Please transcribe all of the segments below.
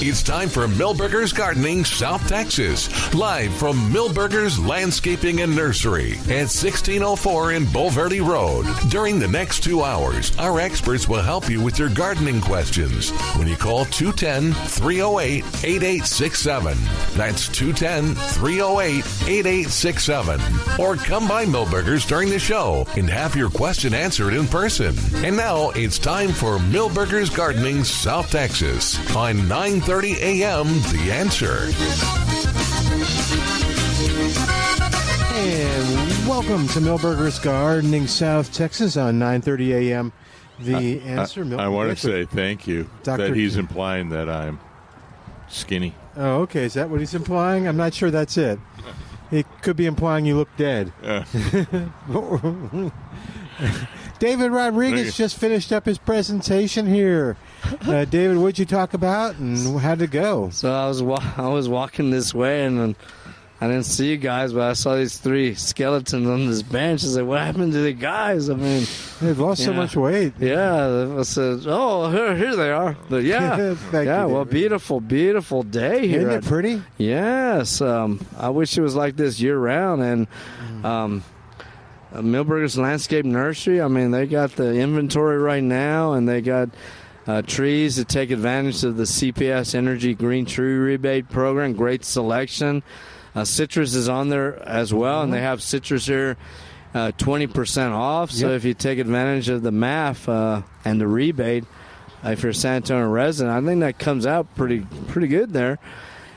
It's time for Milberger's Gardening South Texas, live from Milberger's Landscaping and Nursery at 1604 in Bulverde Road. During the next 2 hours, our experts will help you with your gardening questions when you call 210-308-8867. That's 210-308-8867. Or come by Milberger's during the show and have your question answered in person. And now it's time for Milberger's Gardening South Texas on 9:30 a.m. The Answer. And welcome to Milberger's Gardening South Texas on 9:30 a.m. The Answer. I want to say thank you that he's implying that I'm skinny. Oh, okay. Is that what he's implying? I'm not sure that's it. He could be implying you look dead. David Rodriguez just finished up his presentation here. David, what'd you talk about and how'd it go? So I was walking this way and I didn't see you guys, but I saw these 3 skeletons on this bench. I said, what happened to the guys? I mean, they've lost so much weight. Yeah. I said, oh, here they are. But yeah, well, beautiful day here. Isn't it pretty? Yes. I wish it was like this year-round. And Milberger's Landscape Nursery, I mean, they got the inventory right now, and they got trees to take advantage of the CPS Energy Green Tree Rebate Program. Great selection. Citrus is on there as well, and they have citrus here 20% off. So if you take advantage of the MAF and the rebate, if you're a San Antonio resident, I think that comes out pretty good there.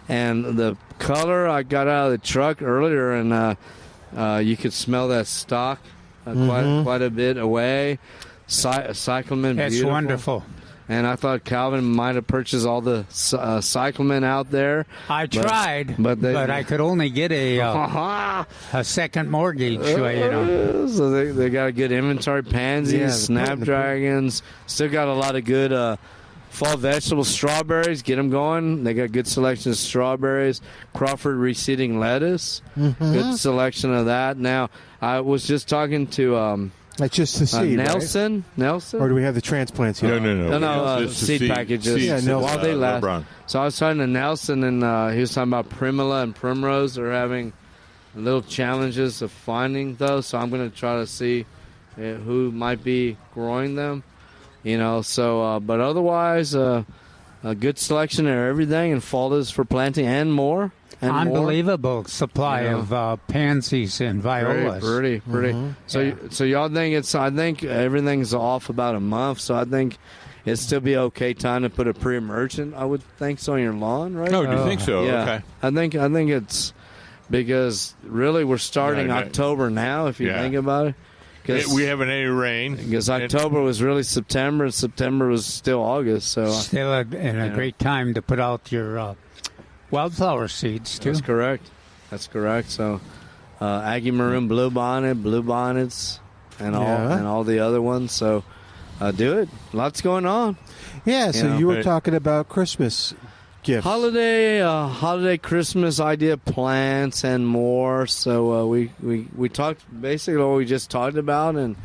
And the color, I got out of the truck earlier, and you could smell that stalk quite a bit away. Cyclamen, that's beautiful. Wonderful. And I thought Calvin might have purchased all the cyclamen out there. I tried, but I could only get a second mortgage. So they got a good inventory. Pansies, snapdragons. Still got a lot of good fall vegetables. Strawberries, get them going. They got good selection of strawberries. Crawford reseeding lettuce. Good selection of that. Now, I was just talking to... That's just the seed, Nelson? Right? Nelson? Or do we have the transplants here? No, seed packages. While they last. LeBron. So I was talking to Nelson, and he was talking about Primula and Primrose. They're having little challenges of finding those, so I'm going to try to see who might be growing them. But otherwise, a good selection of everything, and fall is for planting and more. Unbelievable supply of pansies and violas. Pretty. So y'all think I think everything's off about a month, so I think it'd still be okay time to put a pre-emergent, I would think so, on your lawn, right? Oh, do you think so? Yeah. Okay. I think it's because really we're starting October now, if you think about it. We haven't any rain. Because October was really September, and September was still August. So still a great time to put out your wildflower seeds, too. That's correct. So Aggie Maroon bluebonnets, and all the other ones. So do it. Lots going on. Yeah, so you were talking about Christmas gifts. Holiday Christmas idea plants and more. So we talked basically what we just talked about, and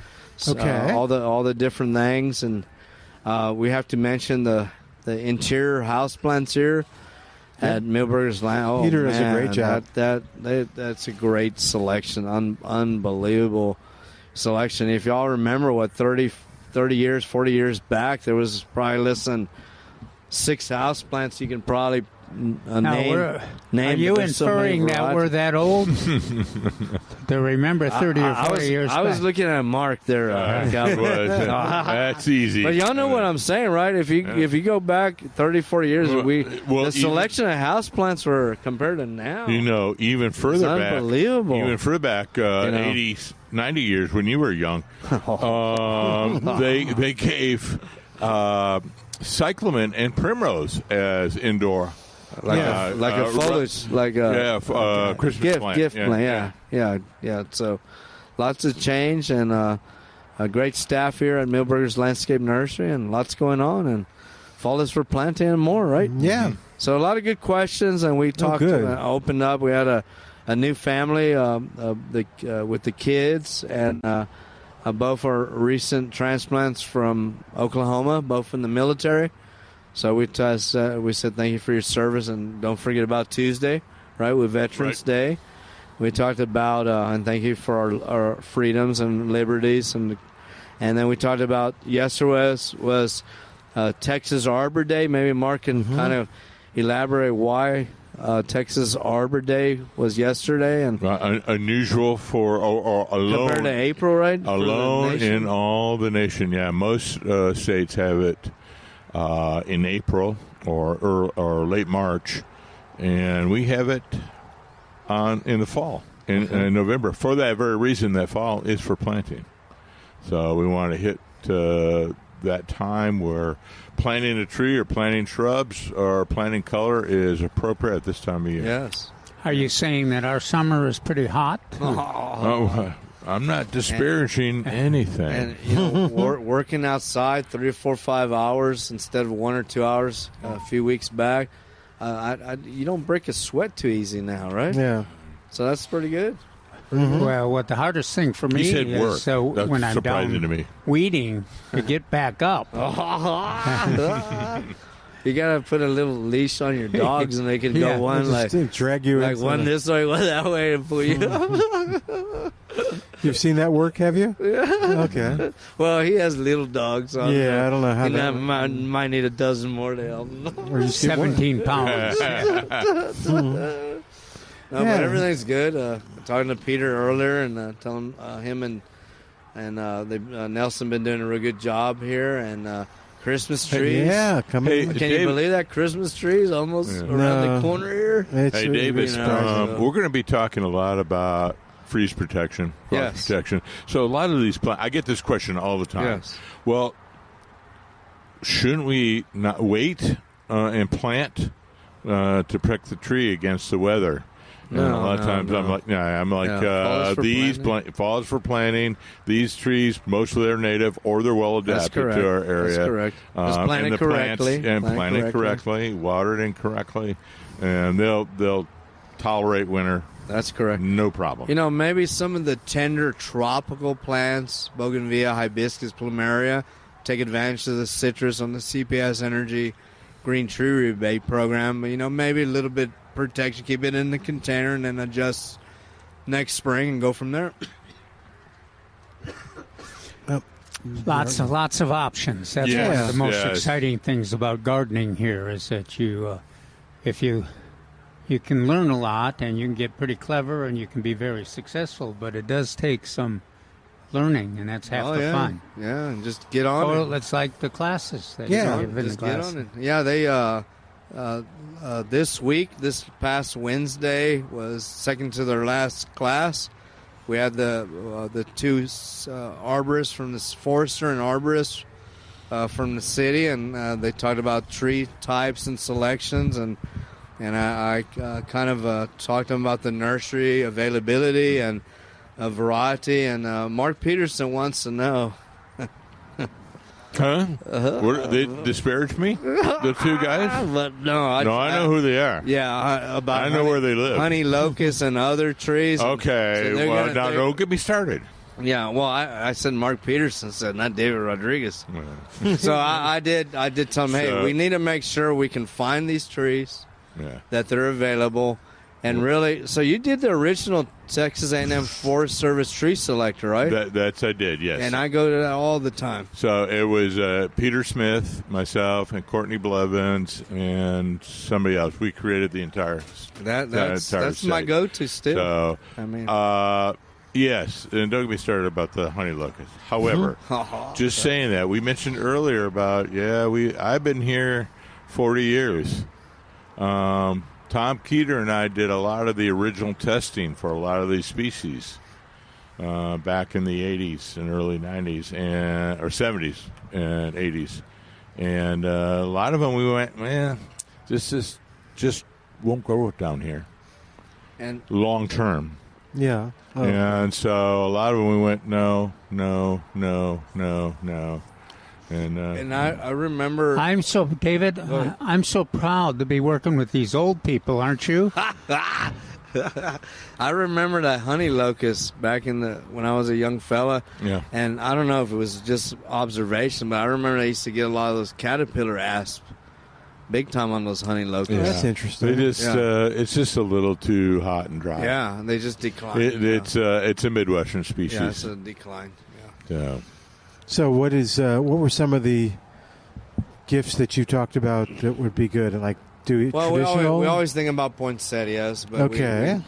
all the different things. And we have to mention the interior house plants here at Milberger's Land. Peter does a great job. That's a great selection. Unbelievable selection. If y'all remember what 40 years back, there was probably less than 6 house plants you can probably name. Are you inferring that we're that old? To remember 30 or 40 years back. I was looking at Mark there. That's easy. But y'all know what I'm saying, right? If you go back 30, 40 years, the selection of house plants were compared to now. Even further back. Unbelievable. Even further back, 80, 90 years when you were young, they gave cyclamen and primrose as indoor. Like a foliage, Christmas plant. Gift plant. Yeah. So lots of change, and a great staff here at Milberger's Landscape Nursery, and lots going on, and fall is for planting and more, right? Yeah. So a lot of good questions, and we talked, opened up. We had a new family with the kids, and both are recent transplants from Oklahoma, both in the military. So we said thank you for your service, and don't forget about Tuesday, right, with Veterans Day. We talked about and thank you for our freedoms and liberties, and then we talked about yesterday was Texas Arbor Day. Maybe Mark can kind of elaborate why Texas Arbor Day was yesterday, and unusual for or alone compared to April, right? Alone in all the nation. Yeah, most states have it in April or late March, and we have it in the fall in November. For that very reason, that fall is for planting. So we want to hit that time where planting a tree or planting shrubs or planting color is appropriate at this time of year. Yes. Are you saying that our summer is pretty hot? Oh, I'm not disparaging anything. And working outside 3 or 4 or 5 hours instead of 1 or 2 hours a few weeks back, you don't break a sweat too easy now, right? Yeah. So that's pretty good. Mm-hmm. Well, what the hardest thing for me is when I'm down weeding to get back up. You gotta put a little leash on your dogs, and they can go one drag you like one this way, one that way, and pull you up. You've seen that work, have you? Yeah. Okay. Well, he has little dogs. So I don't know how that might need a dozen more to help him. Or 17 pounds. No, but everything's good. Talking to Peter earlier and telling him and Nelson been doing a real good job here, and Christmas trees. Yeah, Can you believe that Christmas tree is almost around the corner here? Hey, David, we're going to be talking a lot about freeze protection, frost protection. So a lot of these I get this question all the time. Yes. Well, shouldn't we not wait and plant to protect the tree against the weather? And a lot of times I'm like, fall is for planting. These trees, mostly they're native or they're well adapted to our area. That's correct. Just plant it correctly. Plant it correctly, water it incorrectly, and they'll tolerate winter. That's correct. No problem. Maybe some of the tender tropical plants, bougainvillea, hibiscus, plumeria, take advantage of the citrus on the CPS Energy Green Tree Rebate Program. Maybe a little bit protection, keep it in the container, and then adjust next spring and go from there. Lots of options. That's one of the most exciting things about gardening here is that you can learn a lot and you can get pretty clever and you can be very successful, but it does take some learning, and that's half the fun. Yeah, and just get on it. It's like the classes. That just get on it. Yeah, they this past Wednesday was second to their last class. We had the two arborists from the forester and arborists from the city, and they talked about tree types and selections, and I kind of talked to them about the nursery availability and variety. And Mark Peterson wants to know. Huh? They disparaged me? The two guys? But no, I know who they are. Yeah, I know where they live. Honey locust and other trees. Okay, so now don't get me started. Yeah, well, I said Mark Peterson said, not David Rodriguez. So I did tell him, hey, we need to make sure we can find these trees, that they're available. And really, so you did the original Texas A&M Forest Service tree selector, right? I did, yes. And I go to that all the time. So it was Peter Smith, myself, and Courtney Blevins, and somebody else. We created the entire That's my go-to still. So, yes, and don't get me started about the honey locust. However, just saying that, we mentioned earlier about, I've been here 40 years. Tom Keeter and I did a lot of the original testing for a lot of these species back in the 80s and early 90s or 70s and 80s. And a lot of them we went, man, this just won't grow down here and long term. Yeah. Oh. And so a lot of them we went, no. And I remember. I'm so proud to be working with these old people, aren't you? I remember that honey locust back when I was a young fella. Yeah. And I don't know if it was just observation, but I remember I used to get a lot of those caterpillar asp big time on those honey locusts. Yeah. That's interesting. It's just a little too hot and dry. Yeah, they just decline. It's a Midwestern species. Yeah, it's a decline. Yeah. So what were some of the gifts that you talked about that would be good? Like traditional? We always think about poinsettias, but okay. we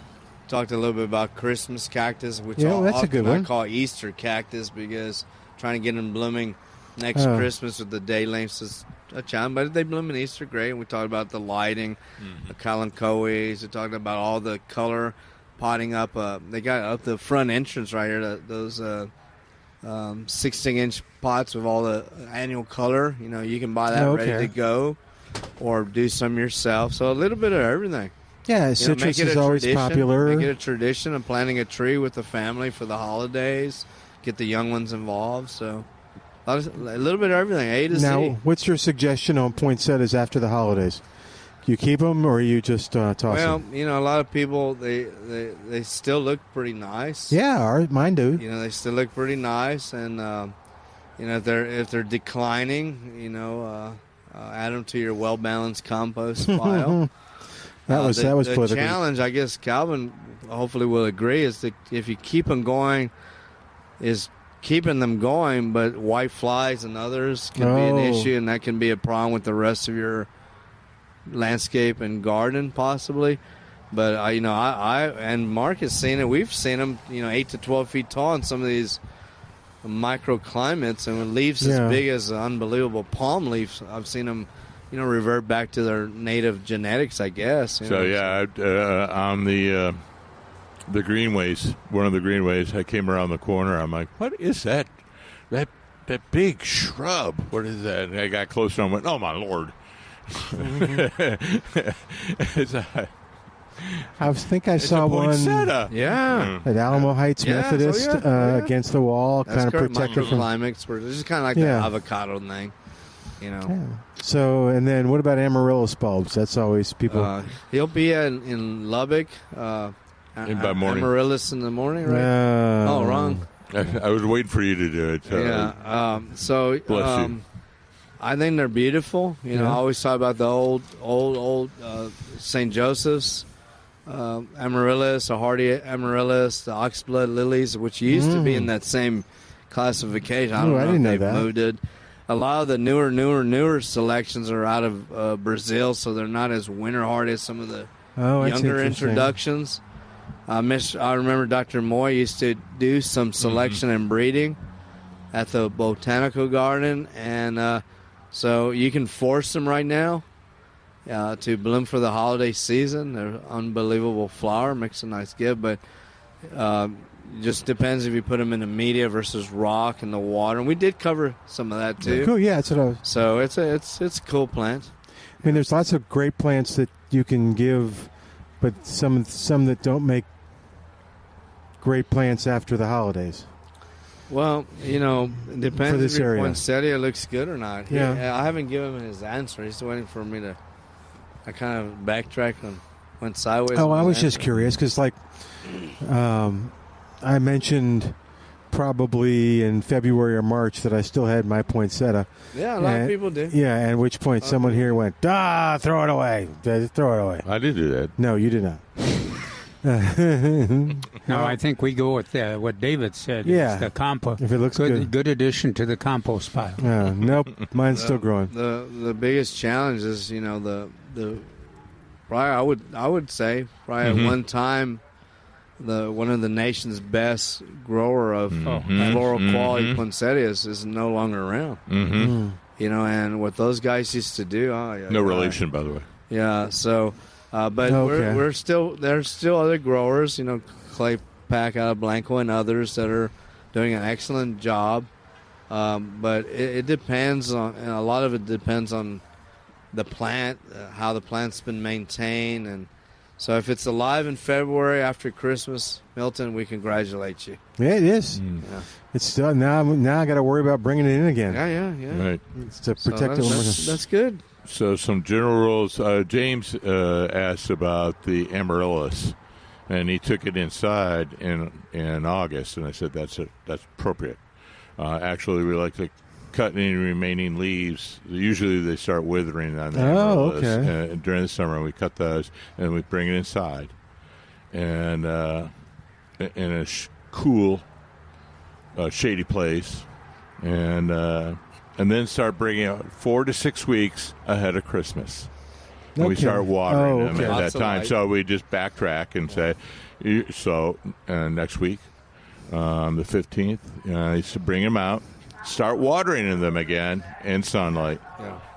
talked a little bit about Christmas cactus, which that's a good one. I call Easter cactus because trying to get them blooming next Christmas with the day lengths is a challenge, but they bloom in Easter, great. And we talked about the lighting, the kalanchoes. We talked about all the color potting up. They got up the front entrance right here, those 16-inch pots with all the annual color. You know, you can buy that ready to go or do some yourself. So a little bit of everything. Yeah, citrus is always popular. Make it a tradition of planting a tree with the family for the holidays. Get the young ones involved. So a little bit of everything, A to Z. Now, what's your suggestion on poinsettias after the holidays? You keep them or you just toss them? Well, you know, a lot of people, they still look pretty nice. Yeah, mine do. You know, they still look pretty nice. And, you know, if they're declining, you know, add them to your well-balanced compost pile. That was the challenge, I guess Calvin hopefully will agree, is that if you keep them going, is keeping them going, but white flies and others can be an issue, and that can be a problem with the rest of your landscape and garden possibly. But I and Mark has seen it. We've seen them, 8 to 12 feet tall in some of these microclimates, and with leaves as big as unbelievable palm leaves. I've seen them, revert back to their native genetics, I guess. On the greenways, one of the greenways, I came around the corner. I'm like, what is that? That big shrub. What is that? And I got closer and went, oh, my Lord. I think I saw one at Alamo Heights Methodist against the wall, kind of protected from climates. This is kind of like the avocado thing, Yeah. So, and then what about amaryllis bulbs? That's always people. He'll be in Lubbock. By morning. Amaryllis in the morning, right? Wrong. I was waiting for you to do it. Bless you. I think they're beautiful. I always talk about the old St. Joseph's amaryllis, the hardy amaryllis, the oxblood lilies, which used to be in that same classification. I don't know if they've moved it. A lot of the newer selections are out of Brazil, so they're not as winter hardy as some of the younger introductions. I remember Dr. Moy used to do some selection and breeding at the botanical garden, and so you can force them right now to bloom for the holiday season. They're unbelievable flower, makes a nice gift, but it just depends if you put them in the media versus rock and the water. And we did cover some of that too. Cool, yeah, that's what I was. So it's a cool plant. I mean, there's lots of great plants that you can give, but some that don't make great plants after the holidays. Well, it depends if your poinsettia looks good or not. I haven't given him his answer. He's waiting for me to. I kind of backtracked and went sideways. Oh, I was just curious because, I mentioned probably in February or March that I still had my poinsettia. Yeah, a lot of people do. Yeah, at which point someone here went, throw it away. Throw it away. I did do that. No, you did not. No, I think we go with what David said. Yeah, it's the compost. If it looks good addition to the compost pile. Nope, mine's still growing. The biggest challenge is the probably I would say probably at one time one of the nation's best grower of floral quality poinsettias is no longer around. And what those guys used to do. No relation, by the way. Yeah, so. But there's still other growers, Clay Pack out of Blanco and others that are doing an excellent job. But it depends on, and a lot of it depends on the plant, how the plant's been maintained. And so if it's alive in February after Christmas, Milton, we congratulate you. Yeah, it is. Yeah. It's still, now I got to worry about bringing it in again. Yeah. Right. It's to protect it. That's good. So some general rules. James asked about the amaryllis, and he took it inside in August, and I said that's appropriate. Actually, we like to cut any remaining leaves. Usually they start withering on the Oh, amaryllis. okay. During the summer, we cut those and we bring it inside, and in a cool, shady place, and then start bringing out 4 to 6 weeks ahead of Christmas. And we Okay. start watering them okay. at Lots that of time. light. So we just backtrack and say, next week, the 15th, you should bring them out, start watering them again in sunlight,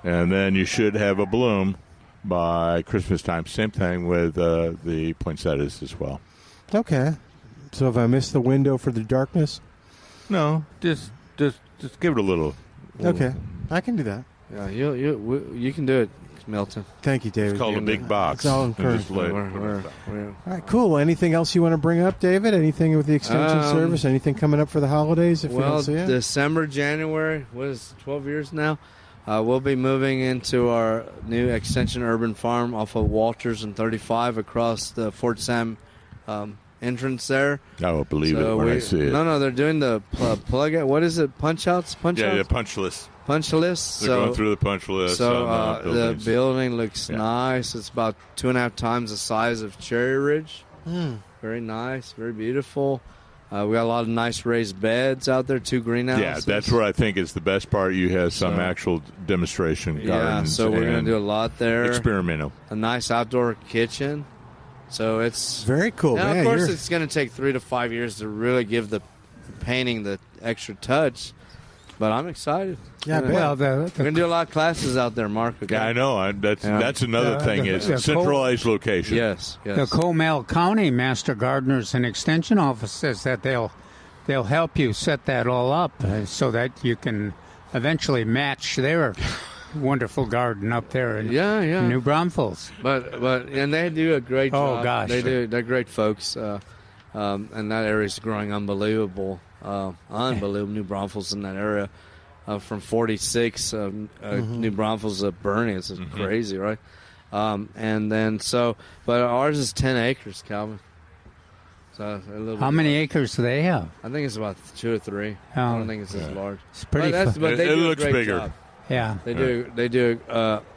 and then you should have a bloom by Christmas time. Same thing with the poinsettias as well. Okay. So if I miss the window for the darkness, No, just give it a little. okay, I can do that. Yeah, you can do it, Milton. Thank you, David. It's called a big box. It's all And encouraged. just let it- We're- All right, cool. Anything else you want to bring up, David? Anything with the extension service? Anything coming up for the holidays? If we Well, don't see it? December, January, what is it, 12 years now? We'll be moving into our new extension urban farm off of Walters and 35 across the Fort Sam entrance there. I will believe So it when I see it. No, they're doing the plug it. What is it? Punch outs? Yeah, punch list. Punch list. They're going through the punch list. So on the buildings. building looks Yeah. nice. It's about 2.5 times the size of Cherry Ridge. Very nice, very beautiful. We got a lot of nice raised beds out there, 2 greenhouses. Yeah, that's where I think is the best part. You have some So- actual demonstration Yeah, gardens. so we're going and to do a lot there. experimental. A nice outdoor kitchen. So it's Very cool. Now, Man, of course, you're- it's going to take 3 to 5 years to really give the painting the extra touch. But I'm excited. Yeah, I bet. Well, We're going to do a lot of classes out there, Mark. Okay? Yeah, I know. That's another thing is the centralized location. Yes, yes. the Comal County Master Gardeners and Extension Office says that they'll help you set that all up so that you can eventually match their wonderful garden up there in Yeah. New Braunfels. But and they do a great job. Oh, gosh. They're great folks. And that area is growing unbelievable. New Braunfels in that area. From 46 New Braunfels of burning. It's crazy, right? And then but ours is 10 acres, Calvin. So a little How bit many large. acres do they have? I think it's about 2 or 3. I Oh. don't think it's as large. It's pretty. But they It do looks a great bigger. job. Yeah. They do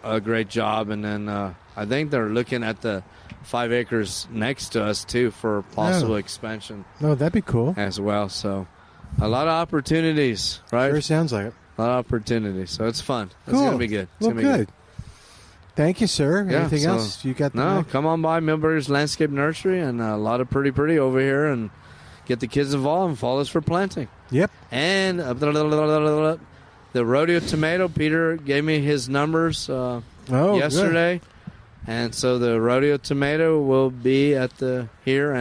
a great job, and then I think they're looking at the 5 acres next to us too for possible expansion No, that'd be cool. as well. So a lot of opportunities, right? Sure sounds like it. A lot of opportunities. So it's fun. It's Cool. gonna be good. It's Well, gonna be good. Thank you, sir. Yeah, Anything so- else you got? No, come on by Milberger's Landscape Nursery, and a lot of pretty over here, and get the kids involved and follow us for planting. Yep. And the rodeo tomato, Peter gave me his numbers yesterday. And so the rodeo tomato will be at the here,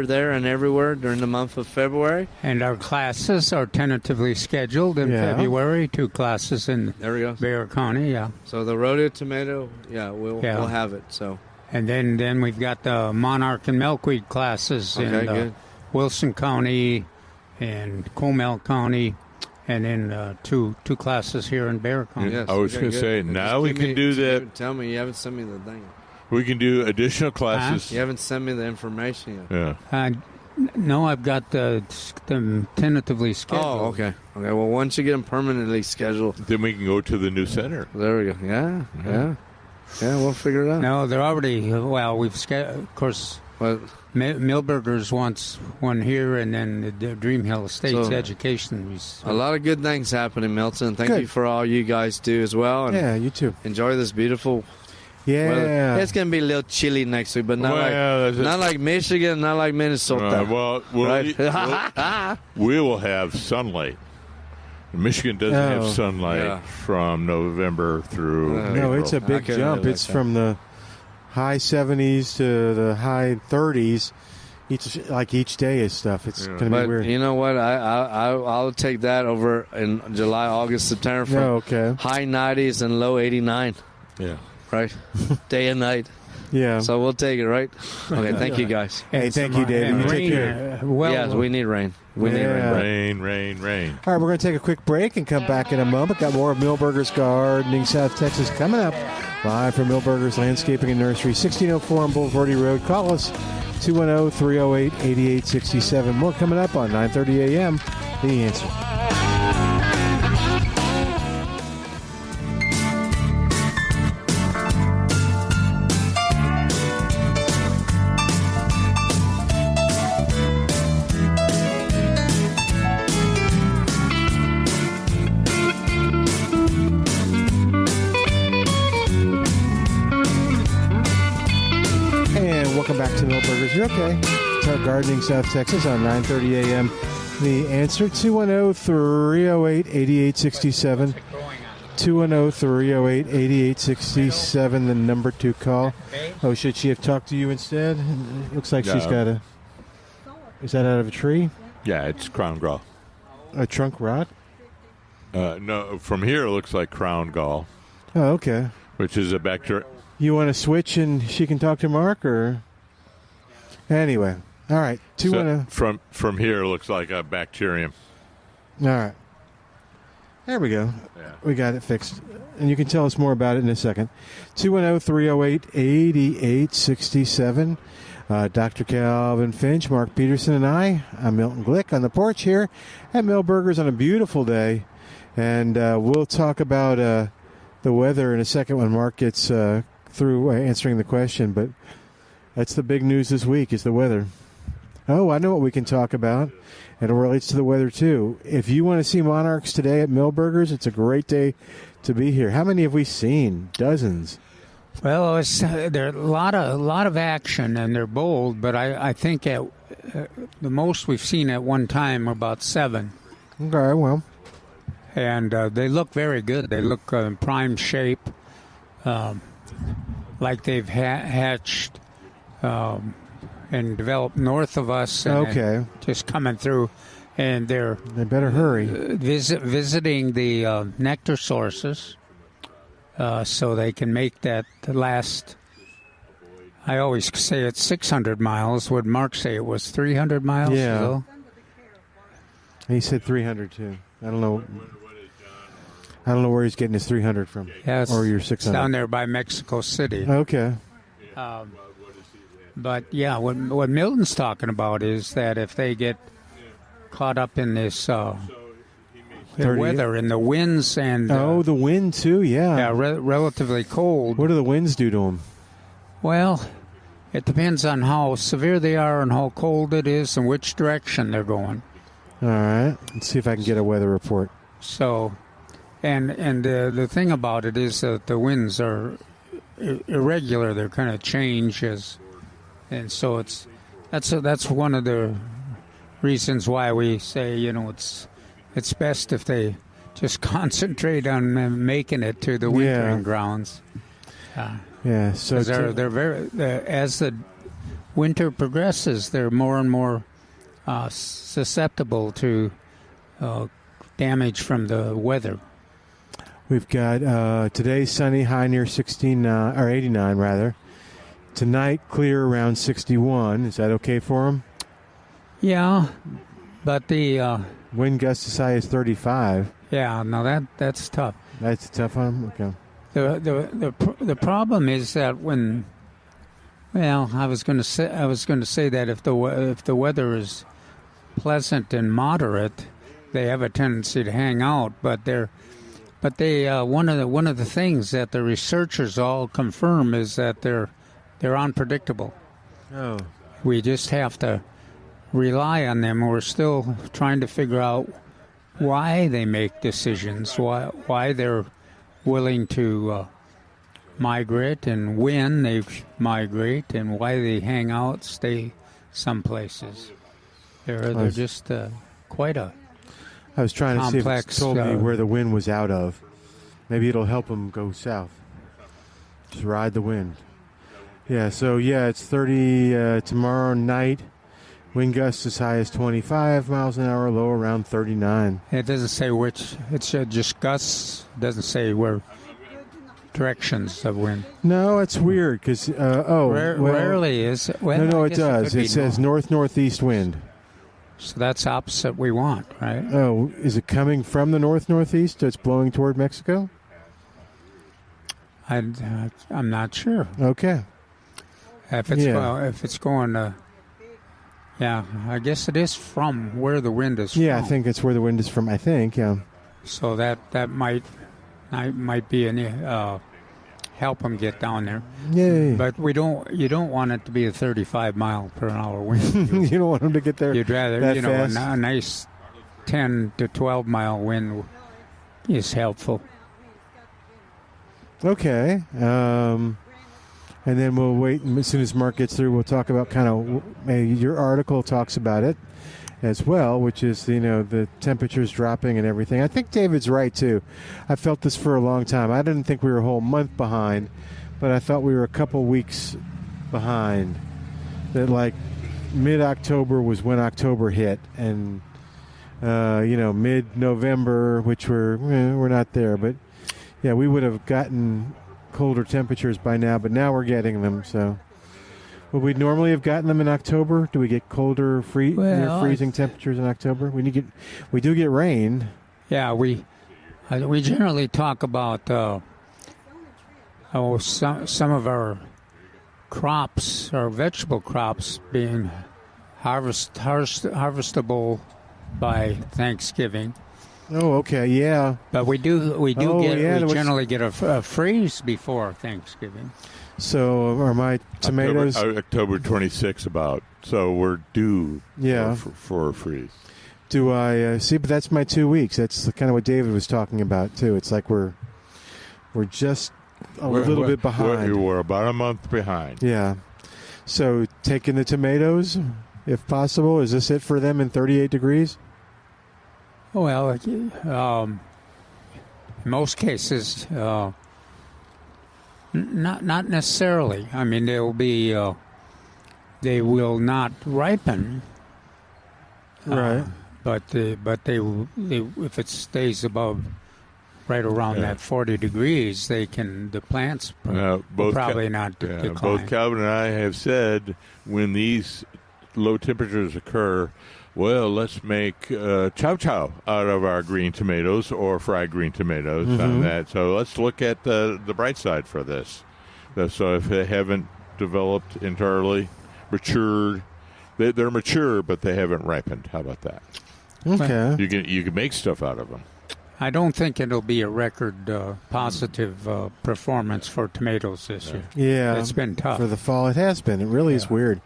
there, and everywhere during the month of February. And our classes are tentatively scheduled in Yeah. February. 2 classes in There we go. Bexar County, yeah. So the rodeo tomato, we'll have it. So And then we've got the monarch and milkweed classes Okay, in good. Wilson County and Comal County, and then two classes here in Bexar County. yes, I was okay, going to good. say, Just now we give can me- do just that. give- Tell me, you haven't sent me the thing. We can do additional classes. You haven't sent me the information yet. Yeah. No, I've got them tentatively scheduled. Oh, okay. Okay. Well, once you get them permanently scheduled, Then we can go to the new center. there we go. Yeah. We'll figure it out. No, they're already, we've scheduled, of course, But Milberger's wants one here, and then the Dream Hill Estates So- Education. a lot of good things happening, Milton. Thank Good. you for all you guys do as well. And Yeah, you too. enjoy this beautiful Yeah. weather. It's going to be a little chilly next week, but not Well, not like Michigan, not like Minnesota. Right. We will have sunlight. Michigan doesn't have Oh. sunlight Yeah. from November through No, April. it's a I big couldn't jump. live It's like from the high 70s to the high 30s. Each day is stuff. It's Yeah. going to be But weird. you know what? I'll take that over in July, August, September from No, okay. high 90s and low 89, Yeah. right? Day and night. Yeah. So we'll take it, right? Okay, thank you guys. Hey, thank you, David. And You take rain, care. Yes, we need rain. We need Yeah. rain. Rain. All right, we're going to take a quick break and come back in a moment. Got more of Milberger's Gardening South Texas coming up. Live from Milberger's Landscaping and Nursery, 1604 on Boulevardy Road. Call us, 210-308-8867. More coming up on 9:30 a.m. The Answer. Welcome back to Milburgers. You're okay. Talk Gardening South Texas on 9:30 a.m. The answer, 210-308-8867. 210-308-8867, the number to call. Oh, should she have talked to you instead? Looks like she's got a... Is that out of a tree? Yeah, it's crown gall. A trunk rot? No, from here it looks like crown gall. Oh, okay. Which is a bacteria. You want to switch and she can talk to Mark, or... Anyway, all right. 210... So from here it looks like a bacterium. All right. There we go. Yeah. We got it fixed. And you can tell us more about it in a second. 210-308-8867. Dr. Calvin Finch, Mark Peterson, and I'm Milton Glueck on the porch here at Milburgers on a beautiful day. And we'll talk about the weather in a second when Mark gets through answering the question. But that's the big news this week is the weather. Oh, I know what we can talk about. And it relates to the weather, too. If you want to see monarchs today at Milburgers, it's a great day to be here. How many have we seen? Dozens. Well, there are a lot of action, and they're bold, but I think at the most we've seen at one time are about 7. Okay, well. And they look very good. They look in prime shape, like they've hatched and developed north of us. And Okay. just coming through, and They better hurry. visiting the nectar sources, so they can make that last. I always say it's 600 miles. Would Mark say it was 300 miles? Yeah. Though? He said 300, too. I don't know where he's getting his 300 from. Yeah, or your it's 600. down there by Mexico City. Okay. But yeah, what Milton's talking about is that if they get caught up in this the 30. weather and the winds and The wind, too, yeah. relatively cold. What do the winds do to them? Well, it depends on how severe they are and how cold it is and which direction they're going. All right. Let's see if I can get a weather report. So, and the thing about it is that the winds are irregular. They're kind of changes, and so that's one of the reasons why we say it's best if they just concentrate on making it to the wintering grounds. Yeah. So they're very as the winter progresses, they're more and more susceptible to damage from the weather. we've got today sunny, high near 89 rather. Tonight clear around 61. Is that okay for them? Yeah, but the Wind gusts as high as 35. yeah, no, that's tough. That's a tough one. Okay. The problem is that when, well, I was going to say that if the weather is pleasant and moderate, they have a tendency to hang out. But they one of the things that the researchers all confirm is that they're unpredictable. Oh. We just have to rely on them. We're still trying to figure out why they make decisions, why they're willing to migrate and when they migrate, and why they hang out, stay some places. They're just quite a I was trying to see if it complex, told me where the wind was out of. Maybe it'll help them go south. Just ride the wind. Yeah, so it's 30 tomorrow night. Wind gusts as high as 25 miles an hour, low around 39. It doesn't say which. It's just gusts. It doesn't say where directions of wind. No, it's weird because Rarely is. Well, no, I it guess does. could It be says north-northeast wind. So that's opposite we want, right? Oh, is it coming from the north-northeast? It's blowing toward Mexico? I'm not sure. Okay. If it's going to, yeah, I guess it is from where the wind is from. Yeah, I think it's where the wind is from. I think, yeah. So that might be help them get down there. Yay. But you don't want it to be a 35 mile per hour wind. You don't want them to get there. You'd rather that a fast. nice 10 to 12 mile wind is helpful. Okay. And and then we'll wait. And as soon as Mark gets through, we'll talk about kind of your article talks about it as well, which is the temperatures dropping and everything. I think David's right too. I felt this for a long time. I didn't think we were a whole month behind, but I thought we were a couple weeks behind. That like mid-October was when October hit, and mid-November, which we're not there, but yeah, we would have gotten colder temperatures by now, but now we're getting them. So would we normally have gotten them in October? Do we get colder, near freezing temperatures in October? We do get rain. Yeah, we generally talk about some of our crops, our vegetable crops, being harvestable by Thanksgiving. Oh, okay, yeah. But we generally get a freeze before Thanksgiving. So are my tomatoes October 26th about? So we're due for a freeze. Do I see? But that's my 2 weeks. That's kind of what David was talking about too. It's like we're just a little bit behind. We're about a month behind. Yeah. So taking the tomatoes, if possible, is this it for them in 38 degrees? Well, in most cases, not necessarily. I mean, they will not ripen, right? But if it stays above right around that 40 degrees, the plants will probably not decline. Both Calvin and I have said when these low temperatures occur, well, let's make chow out of our green tomatoes or fried green tomatoes on that. So let's look at the bright side for this. So if they haven't developed entirely, matured, they're mature, but they haven't ripened. How about that? Okay. You can make stuff out of them. I don't think it'll be a record positive performance for tomatoes this year. Yeah. It's been tough. For the fall, it has been. It really is weird.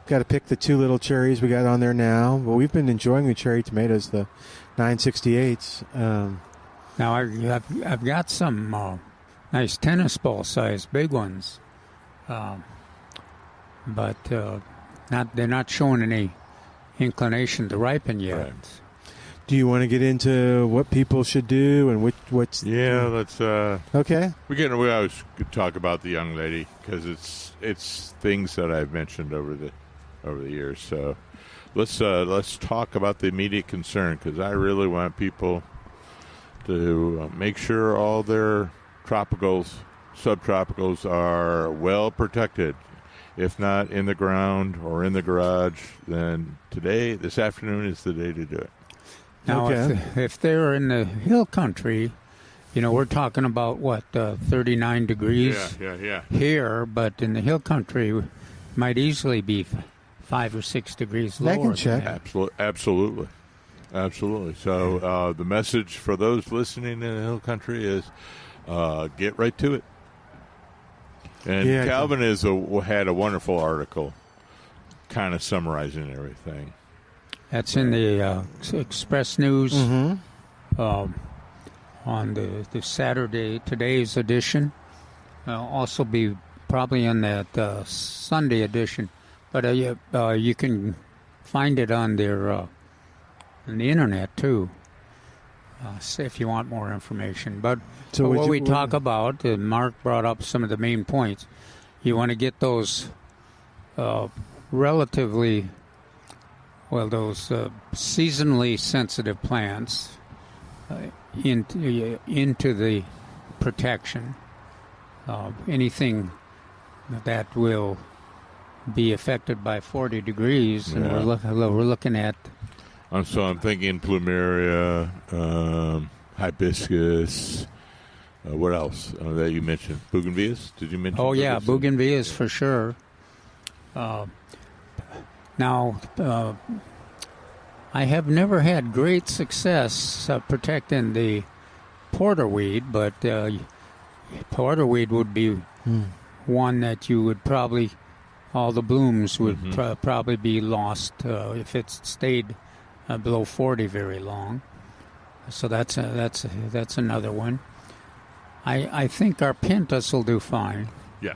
Got to pick the two little cherries we got on there now. But we've been enjoying the cherry tomatoes, the 968s. Now I've got some nice tennis ball size big ones, but they're not showing any inclination to ripen yet. Right. Do you want to get into what people should do and what's? Yeah, let's. Okay. We always could talk about the young lady because it's things that I've mentioned over the years. So let's talk about the immediate concern because I really want people to make sure all their tropicals, subtropicals are well protected. If not in the ground or in the garage, then this afternoon is the day to do it. Now, if they're in the hill country, we're talking about, 39 degrees here, but in the hill country, it might easily be 5 or 6 degrees lower. I can check. Absolutely. So the message for those listening in the hill country is get right to it. And Calvin had a wonderful article kind of summarizing everything. That's in the Express News on the Saturday, today's edition. Also be probably in that Sunday edition. But you can find it on their on the internet, too, if you want more information. But what we talk about, Mark brought up some of the main points. You want to get those those seasonally sensitive plants into the protection. Anything that will be affected by 40 degrees, and we're looking at. So I'm thinking plumeria, hibiscus. What else that you mentioned? Bougainvilleas? Did you mention? Oh yeah, bougainvilleas for sure. Now, I have never had great success protecting the porterweed, but porterweed would be one that you would probably, all the blooms would probably be lost if it stayed below 40 very long. So that's another one. I think our Pintus will do fine. Yeah.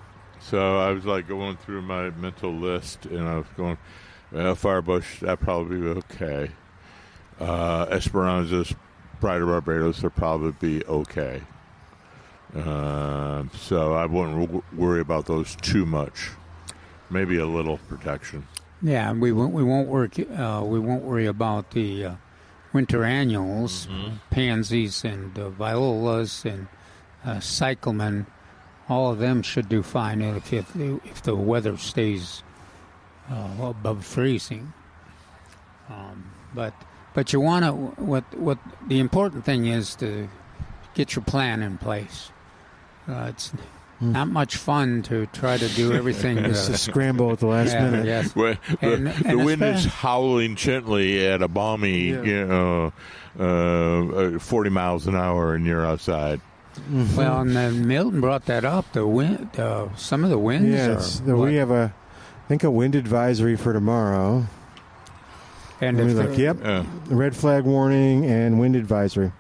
So I was like going through my mental list, and I was going, well, Firebush, that probably be okay. Esperanza's Pride of Barbados will probably be okay. So I wouldn't worry about those too much. Maybe a little protection. Yeah, we won't worry about the winter annuals, pansies and violas and cyclamen. All of them should do fine if the weather stays above freezing. But you want to what the important thing is to get your plan in place. It's not much fun to try to do everything. It's a scramble at the last minute. Yes. Well, the wind is howling gently at a balmy, 40 miles an hour, and you're outside. Mm-hmm. Well, and then Milton brought that up. The wind, some of the winds. Yes, we have a wind advisory for tomorrow. And red flag warning and wind advisory.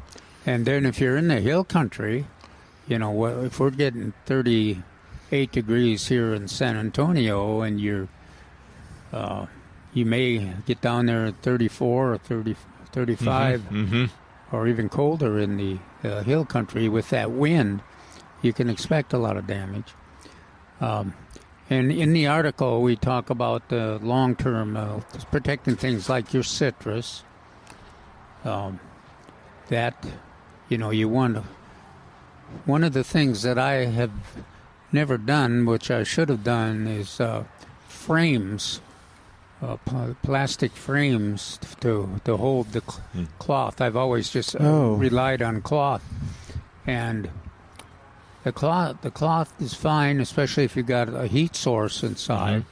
And then if you're in the hill country, if we're getting 38 degrees here in San Antonio, and you may get down there at 34 or 35, or even colder in the hill country with that wind, you can expect a lot of damage. And in the article, we talk about the long-term protecting things like your citrus. You want to. One of the things that I have never done, which I should have done, is frames, plastic frames to hold the cloth. I've always just relied on cloth, and the cloth is fine, especially if you've got a heat source inside.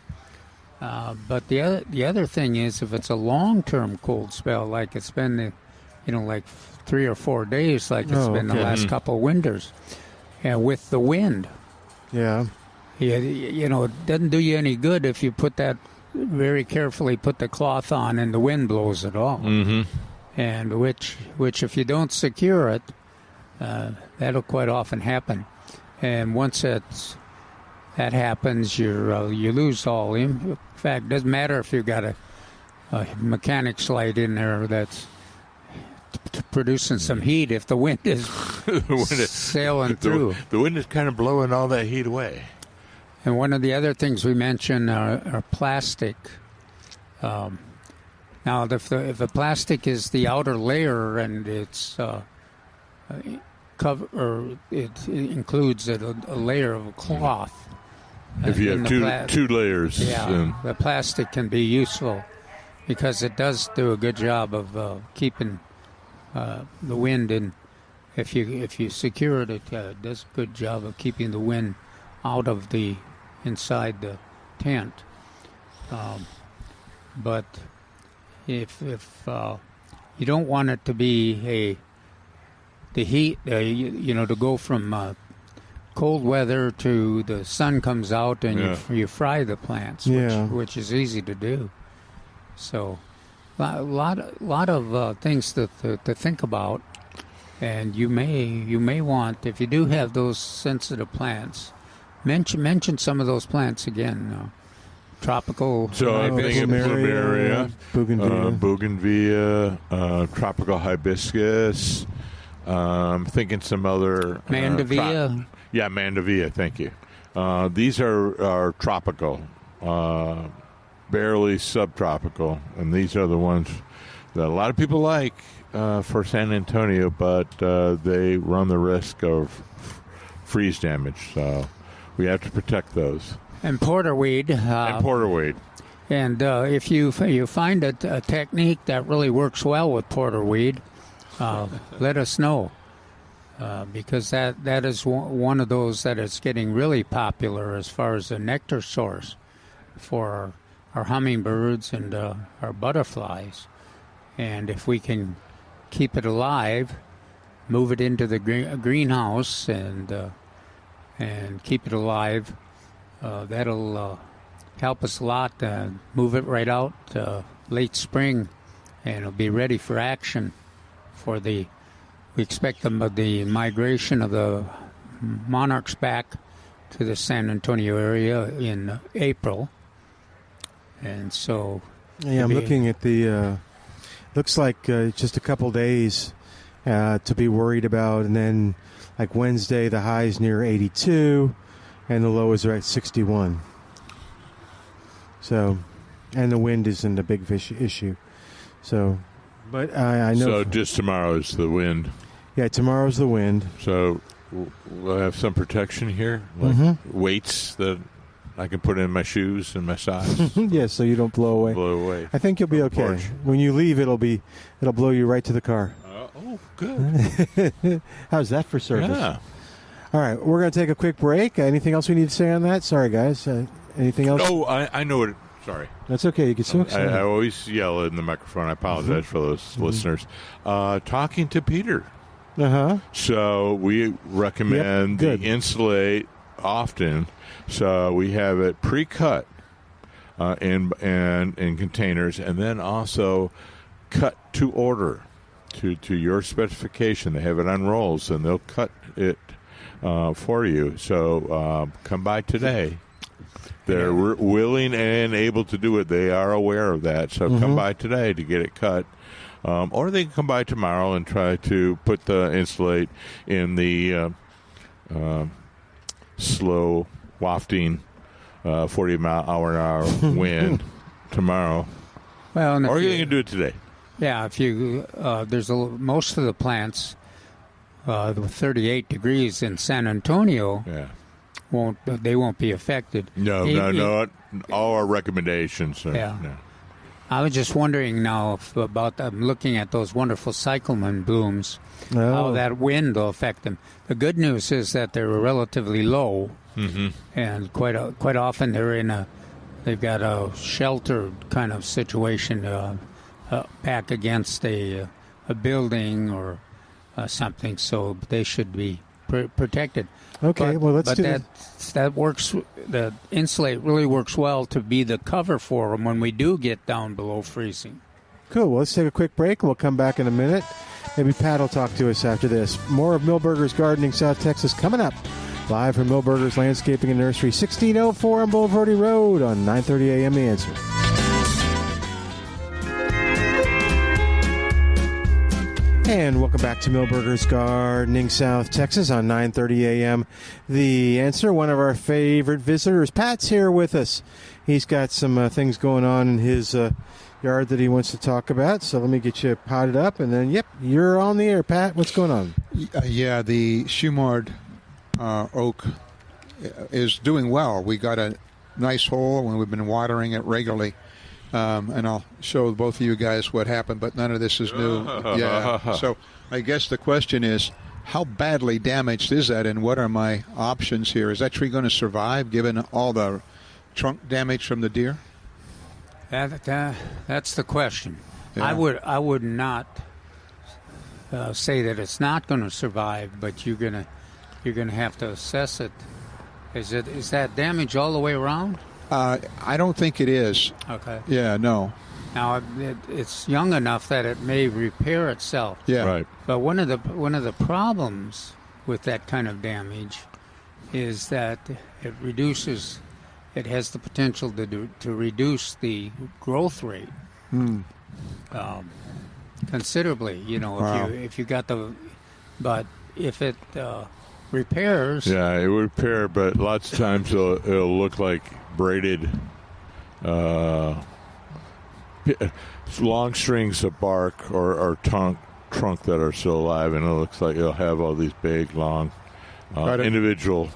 But the other thing is, if it's a long-term cold spell, like it's been, like 3 or 4 days, like it's been the last couple of winters, and with the wind, it doesn't do you any good if you put the cloth on and the wind blows it off. And which if you don't secure it, that'll quite often happen. And once that happens, you lose all. In fact, it doesn't matter if you've got a mechanic's light in there that's producing some heat. If the wind is sailing through, the wind is kind of blowing all that heat away. And one of the other things we mentioned are plastic. Now, if the plastic is the outer layer and it's it includes a layer of cloth. If you have two layers, the plastic can be useful because it does do a good job of keeping the wind in. If you secure it, it does a good job of keeping the wind out of inside the tent. But if you don't want it to be the heat, to go from cold weather to the sun comes out and you fry the plants, which is easy to do. So a lot of things to think about, and you may want, if you do have those sensitive plants, mention some of those plants again. Tropical, plumeria, bougainvillea, tropical hibiscus. I'm thinking some other mandevilla. Mandevilla. Thank you. These are tropical, barely subtropical, and these are the ones that a lot of people like for San Antonio, but they run the risk of freeze damage. So we have to protect those. And porterweed. And if you find a technique that really works well with porterweed, let us know, because that is one of those that is getting really popular as far as a nectar source for our hummingbirds and our butterflies. And if we can keep it alive, move it into the greenhouse and keep it alive, that'll help us a lot. Move it right out late spring, and it'll be ready for action. We expect the migration of the monarchs back to the San Antonio area in April. And so... Yeah, I'm looking at the... looks like just a couple days to be worried about. And then, like Wednesday, the high's near 82, and the low is at 61. So, and the wind isn't a big issue. So, but I know... So just tomorrow is the wind. Yeah, tomorrow's the wind. So we'll have some protection here, like weights that I can put in my shoes and my socks. Yeah, so you don't blow away. I think you'll be okay. Porch. When you leave, it'll blow you right to the car. Oh, good. How's that for service? Yeah. All right, we're going to take a quick break. Anything else we need to say on that? Sorry, guys. Anything else? Oh, I know it. Sorry. That's okay. You can still I always yell in the microphone. I apologize for those listeners. Talking to Peter. Uh-huh. So we recommend the insulate often. So we have it pre-cut in containers, and then also cut to order to your specification. They have it on rolls, and they'll cut it for you. So come by today. They're willing and able to do it. They are aware of that. So come by today to get it cut. Or they can come by tomorrow and try to put the insulate in the slow wafting 40-mile-an-hour wind tomorrow. Well, Or you can do it today. Yeah, if you there's most of the plants with 38 degrees in San Antonio won't be affected. No. All our recommendations are. Yeah. No. I was just wondering now I'm looking at those wonderful cyclamen blooms, how that wind will affect them. The good news is that they're relatively low, and quite often they've got a sheltered kind of situation back against a building or something, so they should be protected. Okay, let's do that. That works. The insulate really works well to be the cover for them when we do get down below freezing. Cool. Well, let's take a quick break, and we'll come back in a minute. Maybe Pat will talk to us after this. More of Milberger's Gardening South Texas coming up. Live from Milberger's Landscaping and Nursery, 1604 on Boulevardy Road on 9:30 a.m. The Answer. And welcome back to Milberger's Gardening South Texas on 9:30 a.m. The Answer. One of our favorite visitors, Pat's here with us. He's got some things going on in his yard that he wants to talk about. So let me get you potted up, and then, you're on the air, Pat. What's going on? Yeah, the Shumard oak is doing well. We got a nice hole, and we've been watering it regularly. And I'll show both of you guys what happened, but none of this is new. Yeah. So I guess the question is, how badly damaged is that, and what are my options here? Is that tree going to survive, given all the trunk damage from the deer? That's the question. Yeah. I would not say that it's not going to survive, but you're gonna have to assess it. Is that damage all the way around? I don't think it is. Okay. Yeah, no. Now it's young enough that it may repair itself. Yeah. Right. But one of the problems with that kind of damage is that it reduces. It has the potential to reduce the growth rate considerably. Wow. If you got but if it repairs. Yeah, it would repair, but lots of times it'll look like braided long strings of bark or trunk that are still alive, and it looks like it'll have all these big, long, individual.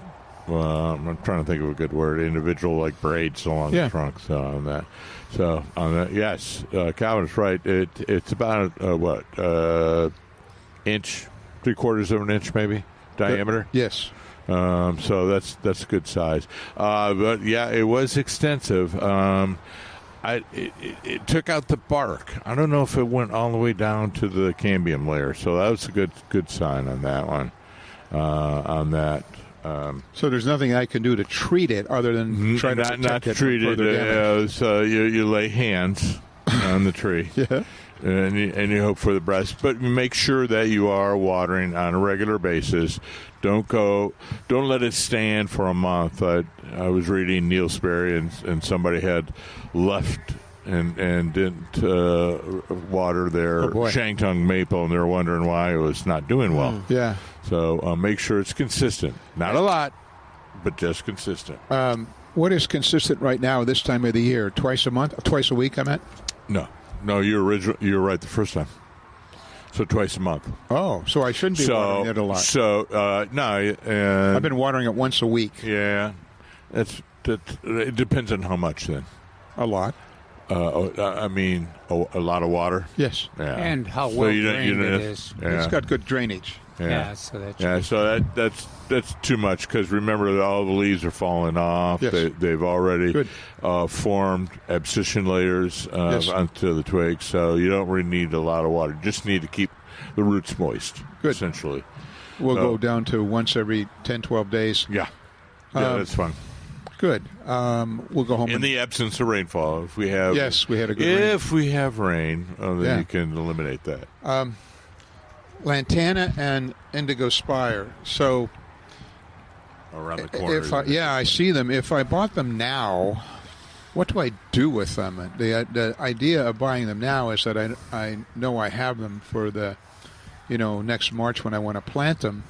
I'm trying to think of a good word. Individual like braids along the trunks on that. So on that, yes, Calvin is right. It's about inch, 3/4 of an inch maybe diameter. Yes. So that's a good size. But yeah, it was extensive. It took out the bark. I don't know if it went all the way down to the cambium layer. So that was a good sign on that one. On that. So there's nothing I can do to treat it other than try to not protect it treat from it. further damage. So you lay hands on the tree. Yeah. and you hope for the best. But make sure that you are watering on a regular basis. Don't let it stand for a month. I was reading Neil Sperry, and somebody had left and didn't water their Shantung maple, and they're wondering why it was not doing well. Yeah. So make sure it's consistent. Not a lot, but just consistent. What is consistent right now this time of the year? Twice a week, I meant? No, you're right the first time. So twice a month. Oh, so I shouldn't be watering it a lot. So, no. I've been watering it once a week. Yeah. It depends on how much then. A lot. I mean, a lot of water. Yes. Yeah. And how well drained it is. Yeah. It's got good drainage. Yeah, so that's too much, because remember that all the leaves are falling off. Yes. They've already formed abscission layers onto the twigs, so you don't really need a lot of water. You just need to keep the roots moist, essentially. We'll go down to once every 10, 12 days. Yeah, that's fun. Good. We'll go home. In the absence of rainfall, if we have... Yes, we had a good If we have rain, then you can eliminate that. Lantana and Indigo Spire. So around the corner. I see them. If I bought them now, what do I do with them? The idea of buying them now is that I know I have them for the, next March when I want to plant them.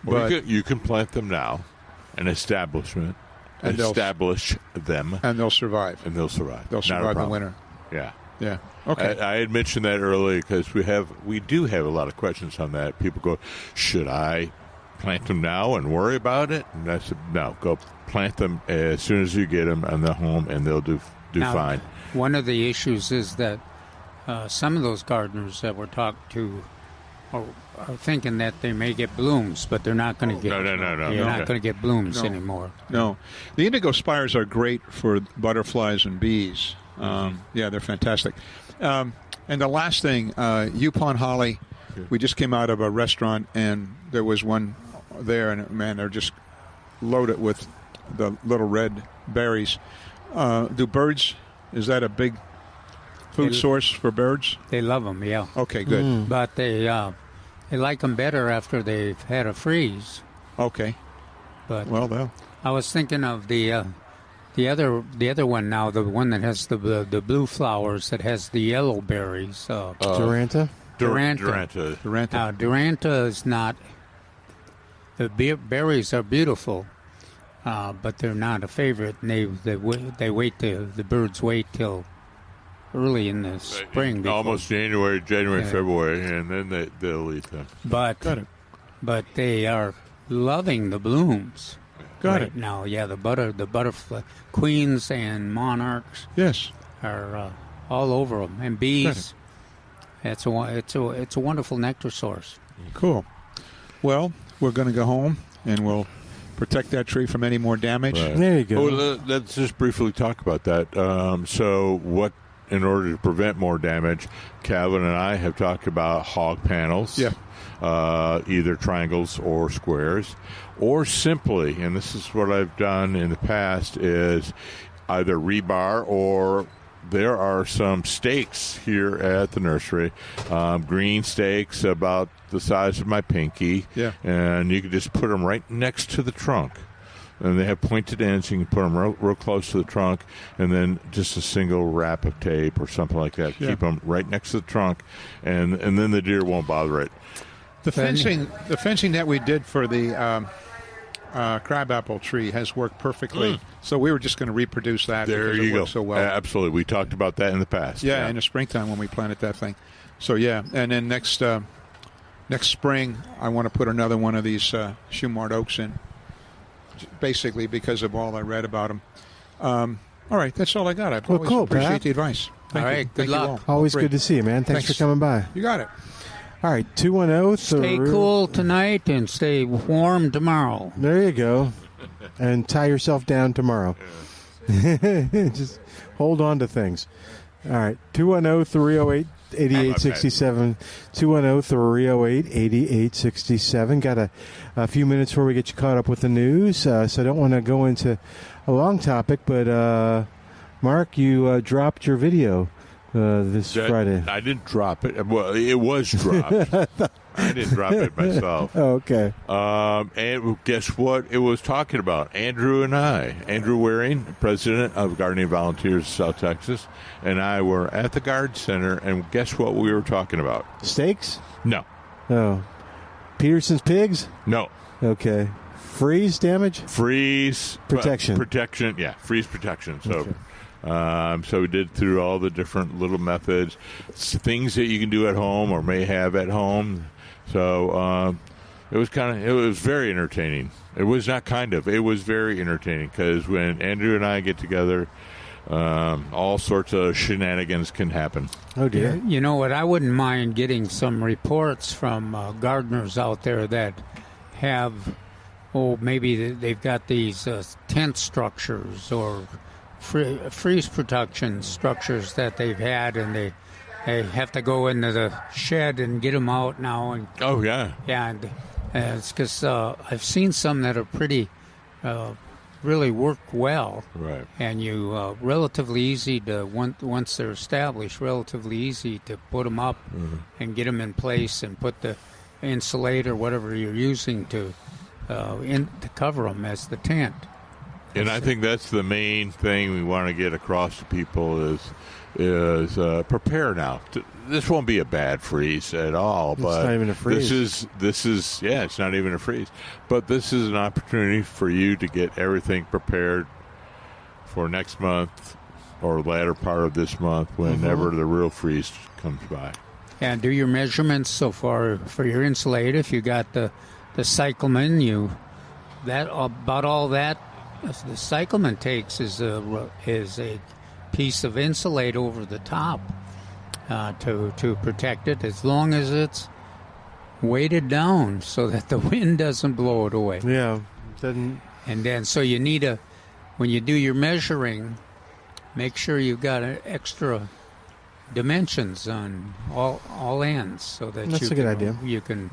But you can plant them now, and establish them, and they'll survive. They'll survive the winter. Yeah. Yeah. Okay. I had mentioned that earlier because we do have a lot of questions on that. People go, should I plant them now and worry about it? And I said, no, go plant them as soon as you get them in the home, and they'll do fine. One of the issues is that some of those gardeners that we're talking to are thinking that they may get blooms, but they're not going to get. No. You're not going to get blooms anymore. No, the indigo spires are great for butterflies and bees. They're fantastic. And the last thing, Yupon holly. We just came out of a restaurant, and there was one there, and man, they're just loaded with the little red berries. Do birds? Is that a big food source for birds? They love them, yeah. Okay, good. But they like them better after they've had a freeze. Okay. But well, I was thinking of the other one now, the one that has the blue flowers, that has the yellow berries. Duranta? Duranta. Now, Duranta is not. The berries are beautiful, but they're not a favorite. And the birds wait till early in the spring. Almost January, February, and then they'll eat them. But they are loving the blooms. Got it. Now, the butterfly queens and monarchs. Yes. Are all over them, and bees. It's a wonderful nectar source. Cool. Well, we're going to go home, and we'll protect that tree from any more damage. Right. There you go. Well, let's just briefly talk about that. In order to prevent more damage, Calvin and I have talked about hog panels. Yeah. Either triangles or squares, or simply, and this is what I've done in the past, is either rebar, or there are some stakes here at the nursery, green stakes about the size of my pinky, and you can just put them right next to the trunk. And they have pointed ends. You can put them real close to the trunk, and then just a single wrap of tape or something like that. Keep them right next to the trunk, and then the deer won't bother it. The fencing that we did for the crabapple tree has worked perfectly. So we were just going to reproduce that. There you go. So well. Absolutely, we talked about that in the past. Yeah, in the springtime when we planted that thing. So and then next spring I want to put another one of these Shumard oaks in. Basically, because of all I read about them. All right, that's all I got. I always appreciate Pat. the advice. All right, good luck. Always good to see you, man. Thanks for coming by. You got it. All right, 210. Stay cool tonight and stay warm tomorrow. There you go. And tie yourself down tomorrow. Just hold on to things. All right, 210-308-8867. 210-308-8867. Got a few minutes before we get you caught up with the news, so I don't want to go into a long topic, but Mark, you dropped your video this Friday. I didn't drop it. Well, it was dropped. I didn't drop it myself. Oh, okay. And guess what it was talking about? Andrew and I. Andrew Waring, president of Gardening Volunteers of South Texas, and I were at the Guard Center, and guess what we were talking about? Steaks? No. Oh. Peterson's pigs? No. Okay. Freeze damage? Freeze. Protection. Protection, yeah. Freeze protection. So. Okay. So we did through all the different little methods, things that you can do at home or may have at home. So it was very entertaining. It was not it was very entertaining because when Andrew and I get together, all sorts of shenanigans can happen. Oh, dear. You know what? I wouldn't mind getting some reports from gardeners out there that have, maybe they've got these tent structures or freeze protection structures that they've had, and they have to go into the shed and get them out now. And oh yeah, and it's because I've seen some that are pretty, really work well. Right. And you relatively easy to once they're established, relatively easy to put them up and get them in place and put the insulate or whatever you're using to cover them as the tent. And I think that's the main thing we want to get across to people is prepare now. This won't be a bad freeze at all. It's but not even a freeze. This is it's not even a freeze. But this is an opportunity for you to get everything prepared for next month or latter part of this month, whenever the real freeze comes by. And do your measurements so far for your insulate. If you got the cyclamen, about all that the cyclamen takes is a piece of insulate over the top to protect it, as long as it's weighted down so that the wind doesn't blow it away. Yeah, doesn't. And then so you need when you do your measuring, make sure you've got extra dimensions on all ends so that That's a good idea. You can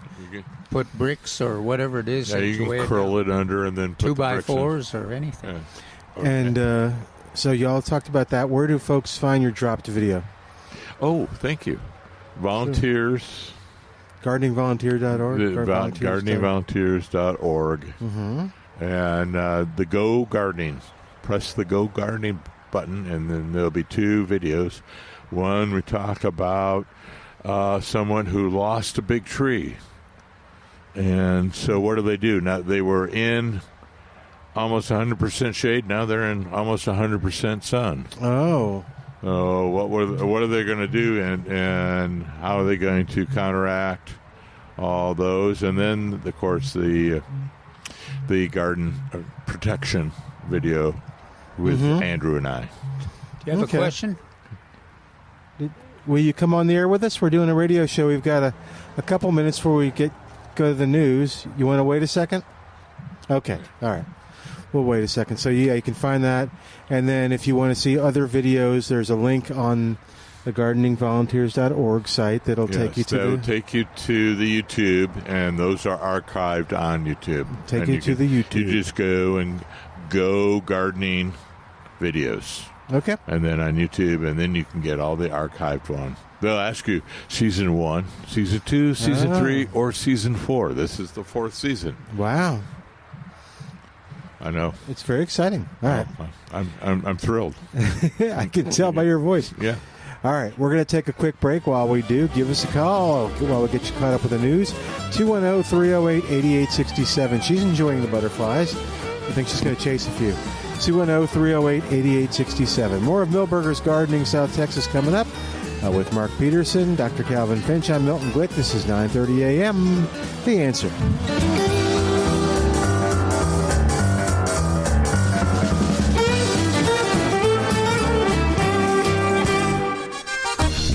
put bricks or whatever it is. Yeah, you can curl it under and then put 2x4s or anything. Yeah. Okay. And so y'all talked about that. Where do folks find your dropped video? Oh, thank you. Volunteers. GardeningVolunteer.org. GardeningVolunteers.org. Mm-hmm. And the Go Gardening. Press the Go Gardening button, and then there'll be 2 videos. One, we talk about someone who lost a big tree. And so what do? Now they were in almost 100% shade. Now they're in almost 100% sun. Oh. What are they going to do, and how are they going to counteract all those? And then, of course, the garden protection video with Andrew and I. Do you have a question? Will you come on the air with us? We're doing a radio show. We've got a couple minutes before we go to the news. You want to wait a second? Okay. All right. We'll wait a second. So, yeah, you can find that. And then if you want to see other videos, there's a link on the gardeningvolunteers.org site that'll take you to take you to the YouTube, and those are archived on YouTube. Take you to the YouTube. You just go and Go Gardening videos. Okay. And then on YouTube, and then you can get all the archived ones. They'll ask you season 1, season 2, season 3, or season 4. This is the 4th season. Wow. I know. It's very exciting. All right. I'm thrilled. I can tell by your voice. Yeah. All right. We're going to take a quick break. While we do, give us a call while we get you caught up with the news. 210-308-8867. She's enjoying the butterflies. I think she's going to chase a few. 210-308-8867. More of Milberger's Gardening South Texas coming up with Mark Peterson, Dr. Calvin Finch. I'm Milton Glueck. This is 9:30 a.m. The Answer.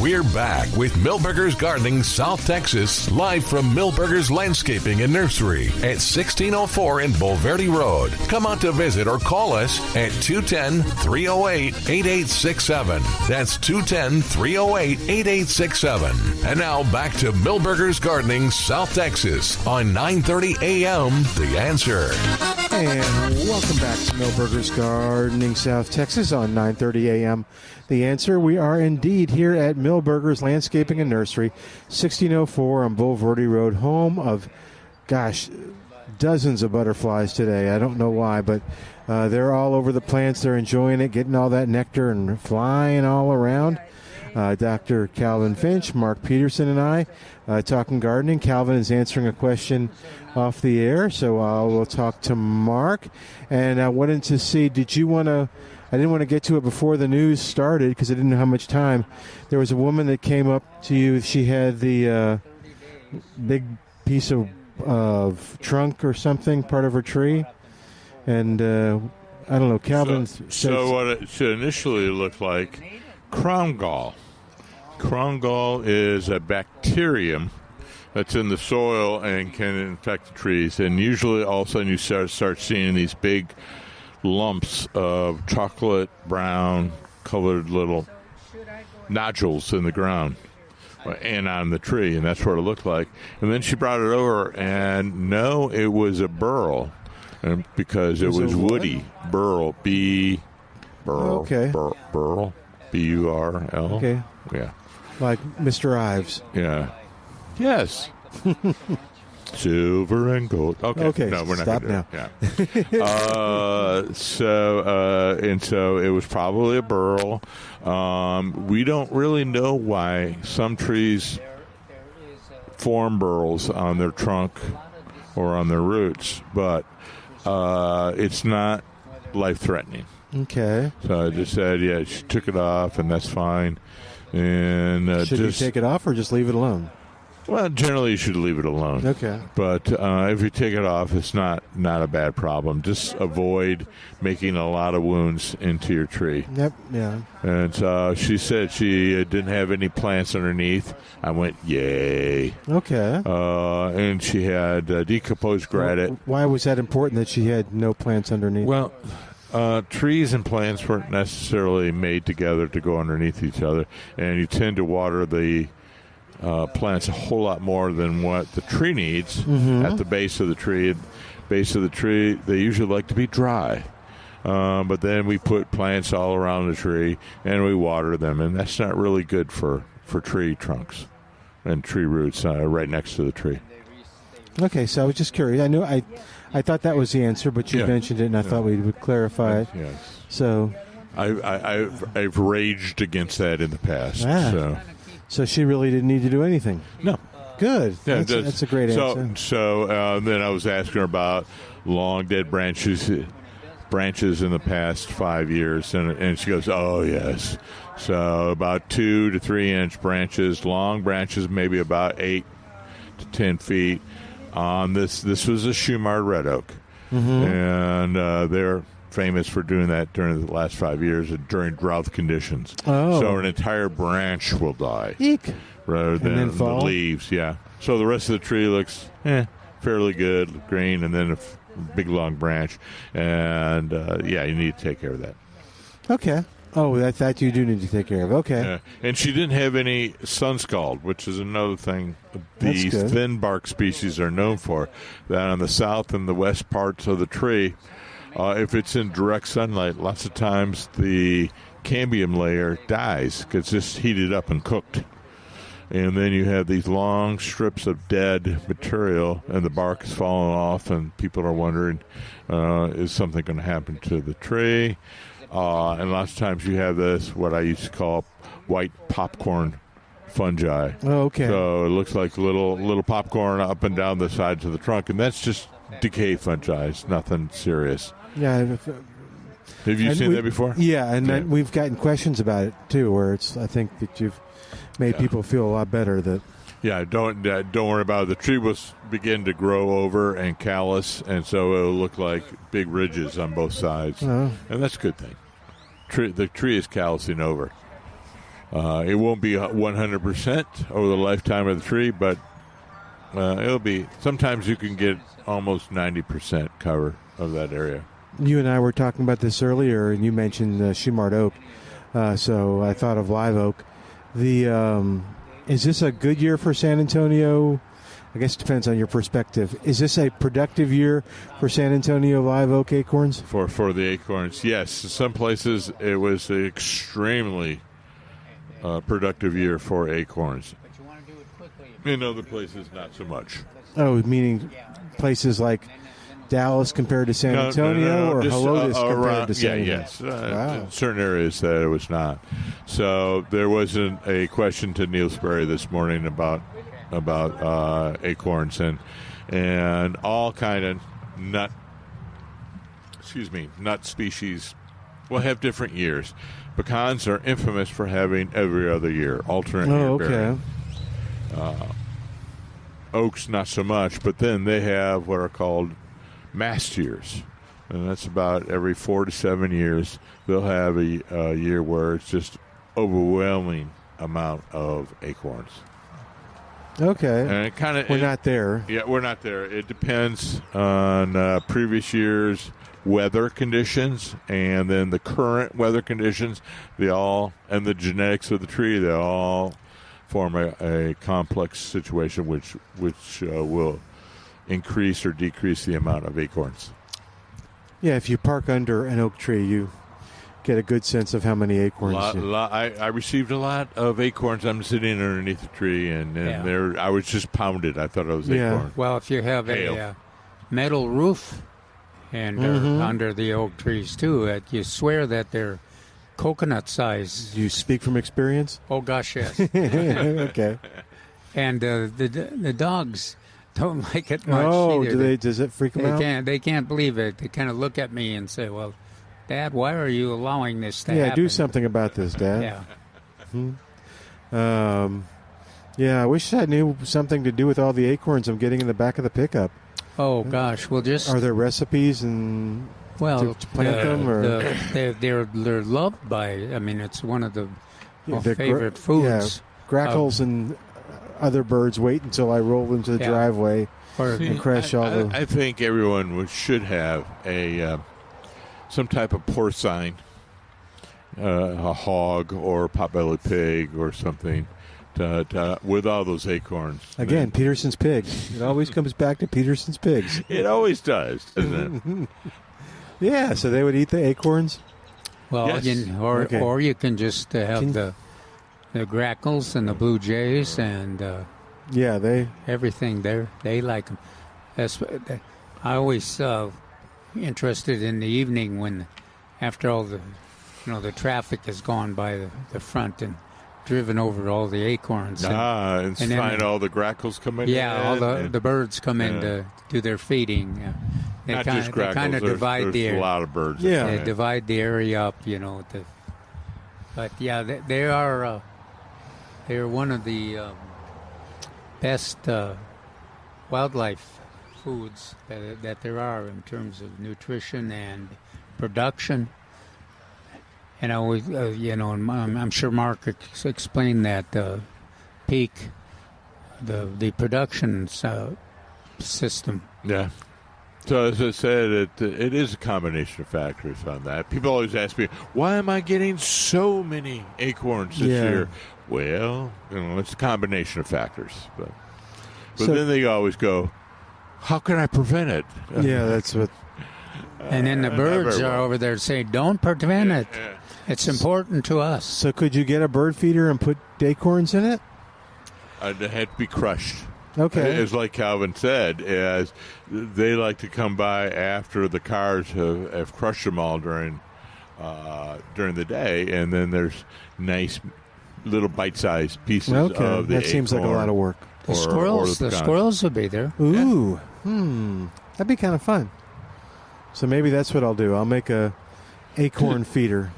We're back with Milberger's Gardening South Texas, live from Milberger's Landscaping and Nursery at 1604 in Bulverde Road. Come out to visit or call us at 210-308-8867. That's 210-308-8867. And now back to Milberger's Gardening South Texas on 9:30 a.m. The Answer. And welcome back to Milberger's Gardening, South Texas on 9:30 a.m. The Answer. We are indeed here at Milberger's Landscaping and Nursery, 1604 on Bulverde Road, home of, dozens of butterflies today. I don't know why, but they're all over the plants. They're enjoying it, getting all that nectar and flying all around. Dr. Calvin Finch, Mark Peterson, and I talking gardening. Calvin is answering a question off the air, so we'll talk to Mark. And I wanted to see, I didn't want to get to it before the news started because I didn't know how much time. There was a woman that came up to you. She had the big piece of trunk or something, part of her tree. And I don't know, Calvin So what it should initially look like, crown gall. Crown gall is a bacterium that's in the soil and can infect the trees. And usually all of a sudden you start seeing these big lumps of chocolate brown colored little nodules in the ground and on the tree, and that's what it looked like. And then she brought it over, and no, it was a burl, and because it was woody. Burl, burl, okay. Burl, B-U-R-L. Okay. Yeah. Like Mr. Ives. Yeah. Yes. Silver and gold. Okay. No, we're not stop gonna now. Do it. Yeah. So it was probably a burl. We don't really know why some trees form burls on their trunk or on their roots, but it's not life-threatening. Okay. So I just said, yeah, she took it off, and that's fine. And should you take it off or just leave it alone? Well, generally you should leave it alone. Okay. But if you take it off, it's not a bad problem. Just avoid making a lot of wounds into your tree. Yep, yeah. And so she said she didn't have any plants underneath. I went, yay. Okay. And she had decomposed granite. Why was that important that she had no plants underneath? Well, trees and plants weren't necessarily made together to go underneath each other, and you tend to water the plants a whole lot more than what the tree needs at the base of the tree. They usually like to be dry. But then we put plants all around the tree, and we water them, and that's not really good for tree trunks and tree roots right next to the tree. Okay, so I was just curious. I thought that was the answer, but you mentioned it, and I thought we would clarify it. Yes. So I've raged against that in the past. So she really didn't need to do anything. No. Good. Yeah, that's a great answer. So then I was asking her about long dead branches in the past 5 years, and she goes, oh, yes. So about 2 to 3 inch branches, long branches, maybe about 8 to 10 feet. This was a Shumard red oak, and they're famous for doing that during the last 5 years during drought conditions. Oh. So an entire branch will die. Eek. Rather than the leaves, yeah. So the rest of the tree looks fairly good, green, and then a big long branch. And, you need to take care of that. Okay. Oh, that you do need to take care of. Okay. Yeah. And she didn't have any sun scald, which is another thing these thin bark species are known for. That on the south and the west parts of the tree, if it's in direct sunlight, lots of times the cambium layer dies because it's just heated up and cooked. And then you have these long strips of dead material, and the bark is falling off, and people are wondering, is something going to happen to the tree? And lots of times you have this, what I used to call white popcorn fungi. Oh, okay. So it looks like little popcorn up and down the sides of the trunk, and that's just decay fungi. It's nothing serious. Yeah. Have you seen that before? Yeah, and we've gotten questions about it too, where I think that you've made people feel a lot better that. Yeah, don't worry about it. The tree will begin to grow over and callus, and so it'll look like big ridges on both sides, and that's a good thing. The tree is callousing over. It won't be 100% over the lifetime of the tree, but it'll be. Sometimes you can get almost 90% cover of that area. You and I were talking about this earlier, and you mentioned Shumard oak, so I thought of live oak. Is this a good year for San Antonio I guess it depends on your perspective. Is this a productive year for San Antonio live oak acorns? For the acorns, yes. In some places, it was an extremely productive year for acorns. But you want to do it quickly. In other places, not so much. Oh, meaning places like Dallas compared to San Antonio, or just, Helotes compared around, to San Antonio? yes. Wow. In certain areas that it was not. So there wasn't a question to Neil Sperry this morning about acorns and all kind of nut species will have different years. Pecans are infamous for having every other year, alternate year bearing. Oaks not so much, but then they have what are called mast years, and that's about every 4 to 7 years they'll have a year where it's just overwhelming amount of acorns. Okay. And it kind of we're not there. Yeah, we're not there. It depends on previous year's weather conditions and then the current weather conditions. And the genetics of the tree. They all form a complex situation which will increase or decrease the amount of acorns. Yeah, if you park under an oak tree, you get a good sense of how many acorns. I received a lot of acorns. I'm sitting underneath the tree, and I was just pounded. I thought it was acorn. Well, if you have a metal roof and under the oak trees too, you swear that they're coconut size. Do you speak from experience? Oh gosh, yes. Okay. And the dogs don't like it much. Oh, either. does it freak them out? They can't believe it. They kind of look at me and say, "Well, Dad, why are you allowing this to happen?" Yeah, do something about this, Dad. Yeah. I wish I knew something to do with all the acorns I'm getting in the back of the pickup. Oh gosh, well, are there recipes and to plant them, or they're loved by? I mean, it's one of the favorite foods. Yeah, grackles and other birds wait until I roll into the driveway and crash all the. I think everyone should have some type of porcine, a hog or a potbelly pig or something, with all those acorns. Again, Peterson's pigs. It always comes back to Peterson's pigs. It always does, doesn't it? Yeah, so they would eat the acorns? Well, yes. or you can just have the grackles and the blue jays and everything there. They like them. I always interested in the evening when, after all the traffic has gone by the front and driven over all the acorns. And find all the grackles coming in. Yeah, all the birds come in to do their feeding. They Not just grackles. They kind of divide there's the area. A lot of birds. Yeah, they divide the area up, but they are they're one of the best wildlife foods that there are in terms of nutrition and production. And I always, I'm sure Mark explained that peak, the production system. Yeah. So as I said, it is a combination of factors on that. People always ask me, why am I getting so many acorns this year? Well, it's a combination of factors. But then they always go, how can I prevent it? Yeah, that's what. And then the birds are over there saying, don't prevent it. Yeah. It's important to us. So could you get a bird feeder and put acorns in it? It had to be crushed. Okay. As like Calvin said, as they like to come by after the cars have crushed them all during the day, and then there's nice little bite-sized pieces of the acorn. That seems like a lot of work. The squirrels will be there. Ooh. Yeah. That'd be kind of fun. So maybe that's what I'll do. I'll make a acorn feeder.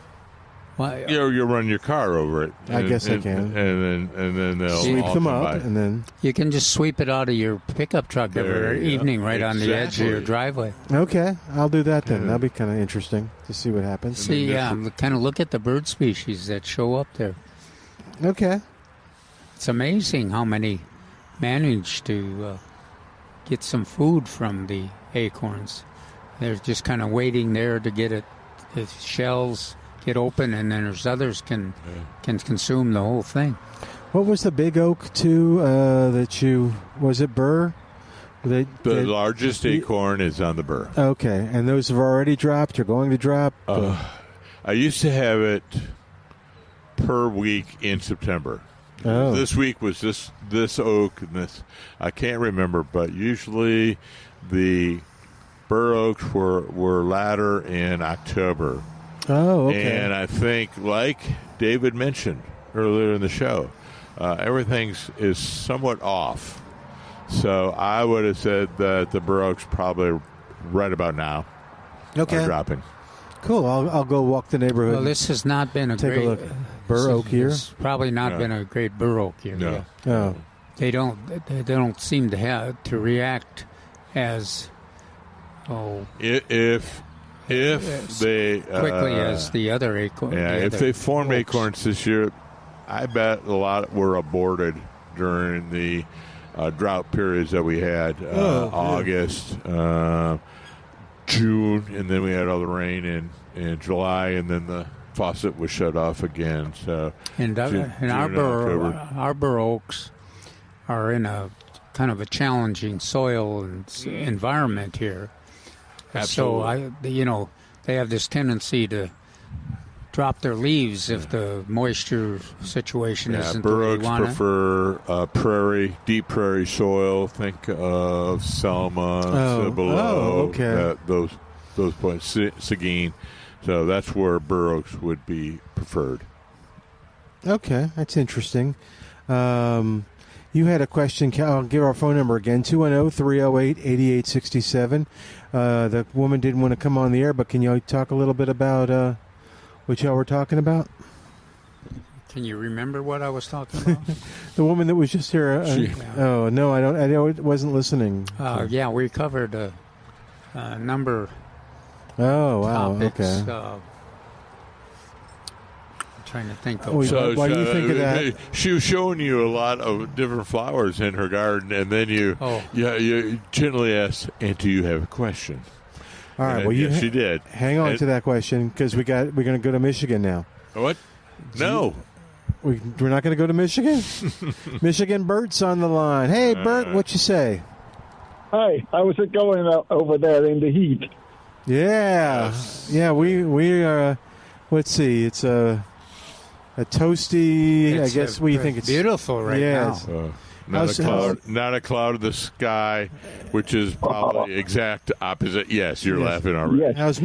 Well, you'll run your car over it. I guess I can. And then they'll sweep them up, by. and then you can just sweep it out of your pickup truck every evening, right on the edge of your driveway. Okay, I'll do that then. That'll be kind of interesting to see what happens. Kind of look at the bird species that show up there. Okay, it's amazing how many manage to get some food from the acorns. They're just kind of waiting there to get it. The shells get open, and then there's others can consume the whole thing. What was the big oak too that you, was it Burr? The largest acorn is on the Burr. Okay, and those have already dropped, or going to drop? I used to have it per week in September. Oh. This week was this oak and this, I can't remember, but usually the Burr oaks were latter in October. Oh, okay. And I think, like David mentioned earlier in the show, everything is somewhat off. So I would have said that the Burr oaks probably right about now are dropping. Cool. I'll go walk the neighborhood. Well, this has not been a take great a look. Burr oak year. It's probably not been a great Burr oak year. No. Yeah. Oh. They don't seem to have to react as If they quickly as the other acorn. Yeah, if they form acorns this year, I bet a lot were aborted during the drought periods that we had, August, June, and then we had all the rain in July, and then the faucet was shut off again. So, and our Burr oaks are in a kind of a challenging soil and environment here. Absolutely. So they have this tendency to drop their leaves if the moisture situation isn't the Burr way oaks you want it. prefer deep prairie soil. Think of Selma, Cibolo, those points, Seguin. So that's where Burr oaks would be preferred. Okay, that's interesting. You had a question. I'll give our phone number again, 210-308-8867. The woman didn't want to come on the air, but can you talk a little bit about what y'all were talking about? Can you remember what I was talking about? The woman that was just here. Oh, no, I don't. I wasn't listening. Yeah, we covered a number Oh, wow. topics. Okay. I'm trying to think of. Why do you think of that? She was showing you a lot of different flowers in her garden, and then you gently asked, "And do you have a question?" All right. And, Well, she did. Hang on to that question because we're going to go to Michigan now. What? No. We're not going to go to Michigan. Michigan. Bert's on the line. Hey, Bert, what you say? Hi. How's it going over there in the heat? Yeah. Yeah. We are. Let's see. It's a toasty. I guess. What do you think? It's beautiful right now. Not a cloud of the sky, which is probably exact opposite. Yes, you're laughing already. Yes.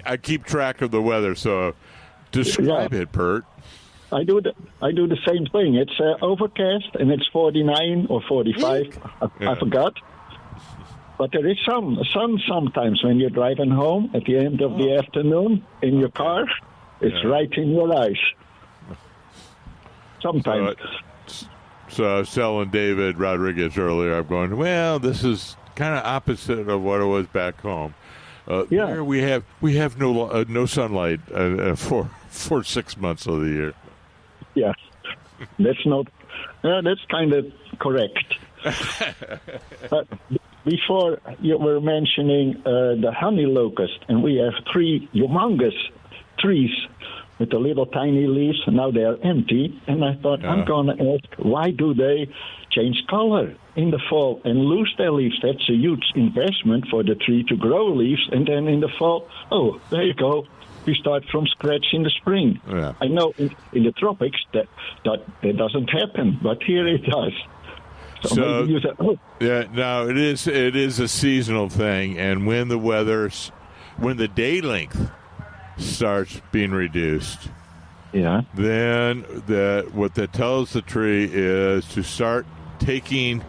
I keep track of the weather, so describe it, Bert. I do the same thing. It's overcast and it's 49 or 45. I forgot. But there is some sun sometimes when you're driving home at the end of the afternoon in your car. It's right in your eyes. Sometimes. So I was telling David Rodriguez earlier, I'm going, well, this is kind of opposite of what it was back home. Here we have no sunlight for 6 months of the year. Yeah, that's kind of correct. Before you were mentioning the honey locust, and we have 3 humongous trees with the little tiny leaves. Now they are empty, and I thought I'm going to ask, why do they change color in the fall and lose their leaves? That's a huge investment for the tree to grow leaves, and then in the fall, there you go. We start from scratch in the spring. Yeah. I know in the tropics that doesn't happen, but here it does. So maybe you say, no, it is a seasonal thing, and when the day length starts being reduced, then what that tells the tree is to start taking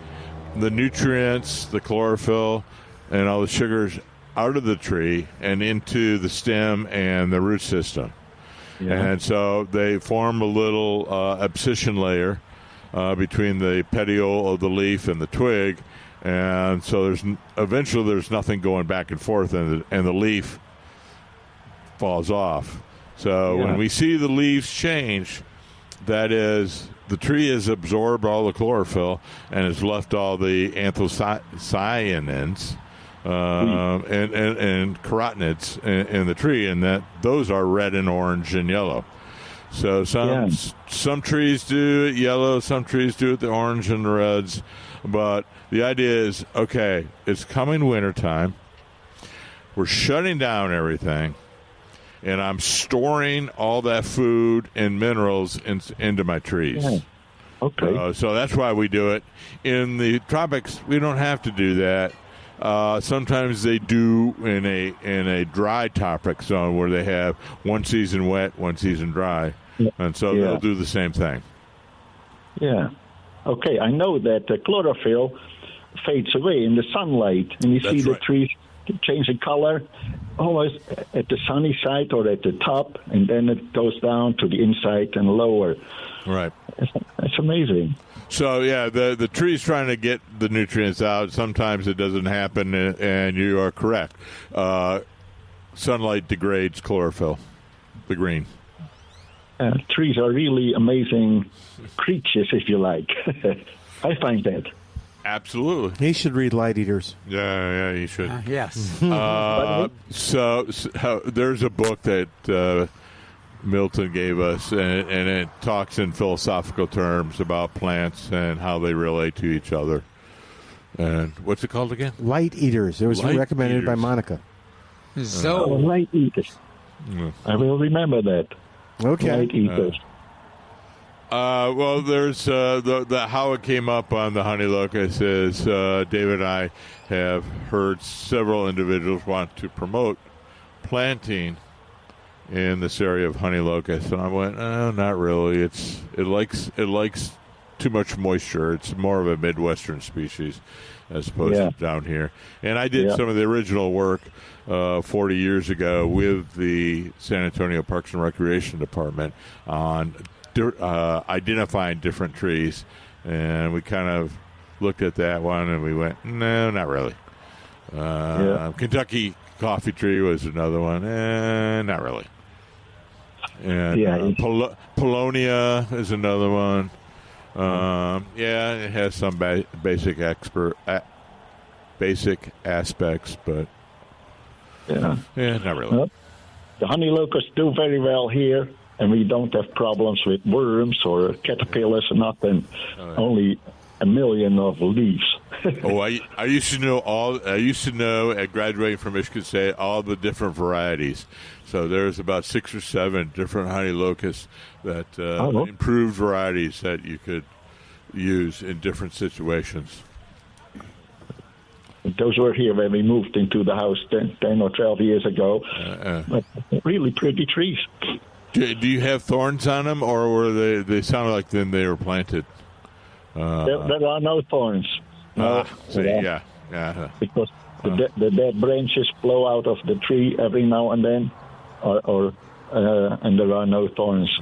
the nutrients, the chlorophyll, and all the sugars out of the tree and into the stem and the root system. And so they form a little abscission layer between the petiole of the leaf and the twig, and so eventually there's nothing going back and forth, and the leaf falls off. So when we see the leaves change, that is, the tree has absorbed all the chlorophyll and has left all the anthocyanins and carotenoids in the tree, and those are red and orange and yellow. So some trees do it yellow, some trees do it the orange and the reds. But the idea is, okay, it's coming wintertime. We're shutting down everything, and I'm storing all that food and minerals into my trees. Yeah. Okay. So that's why we do it. In the tropics, we don't have to do that. Sometimes they do in a dry tropic zone where they have one season wet, one season dry, and so they'll do the same thing. Yeah. Okay, I know that the chlorophyll fades away in the sunlight, and you see the trees change the color almost at the sunny side or at the top, and then it goes down to the inside and lower. Right. That's amazing. So, yeah, the tree's trying to get the nutrients out. Sometimes it doesn't happen, and you are correct. Sunlight degrades chlorophyll, the green. Trees are really amazing creatures, if you like. I find that. Absolutely. He should read Light Eaters. Yeah, he should. Yes. So there's a book that Milton gave us, and it talks in philosophical terms about plants and how they relate to each other. And what's it called again? Light Eaters. It was recommended by Monica. Light Eaters. I will remember that. Okay. Light Eaters. Well, there's the how it came up on the honey locust is David and I have heard several individuals want to promote planting in this area of honey locust, and I went, oh, not really. It likes too much moisture. It's more of a Midwestern species as opposed to down here. And I did some of the original work 40 years ago with the San Antonio Parks and Recreation Department on identifying different trees, and we kind of looked at that one and we went, no, not really. Kentucky coffee tree was another one, not really. And Polonia is another one. It has some basic aspects, but not really. Well, the honey locusts do very well here, and we don't have problems with worms or caterpillars or nothing. Only a million of leaves. I used to know at graduating from Michigan State all the different varieties. So there's about 6 or 7 different honey locusts that improved varieties that you could use in different situations. Those were here when we moved into the house 10 or 12 years ago. But really pretty trees. Do you have thorns on them, or were they sounded like then they were planted? There are no thorns. No, because the dead branches blow out of the tree every now and then, and there are no thorns.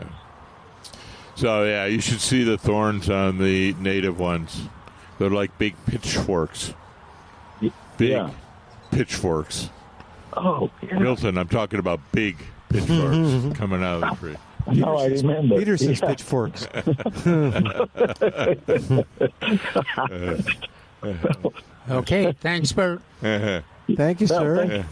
So you should see the thorns on the native ones. They're like big pitchforks. Big pitchforks. Oh, yeah. Milton, I'm talking about big pitchforks coming out of the tree. Now I remember. Peterson's pitchforks. Okay, thanks, Bert. Thank you, sir.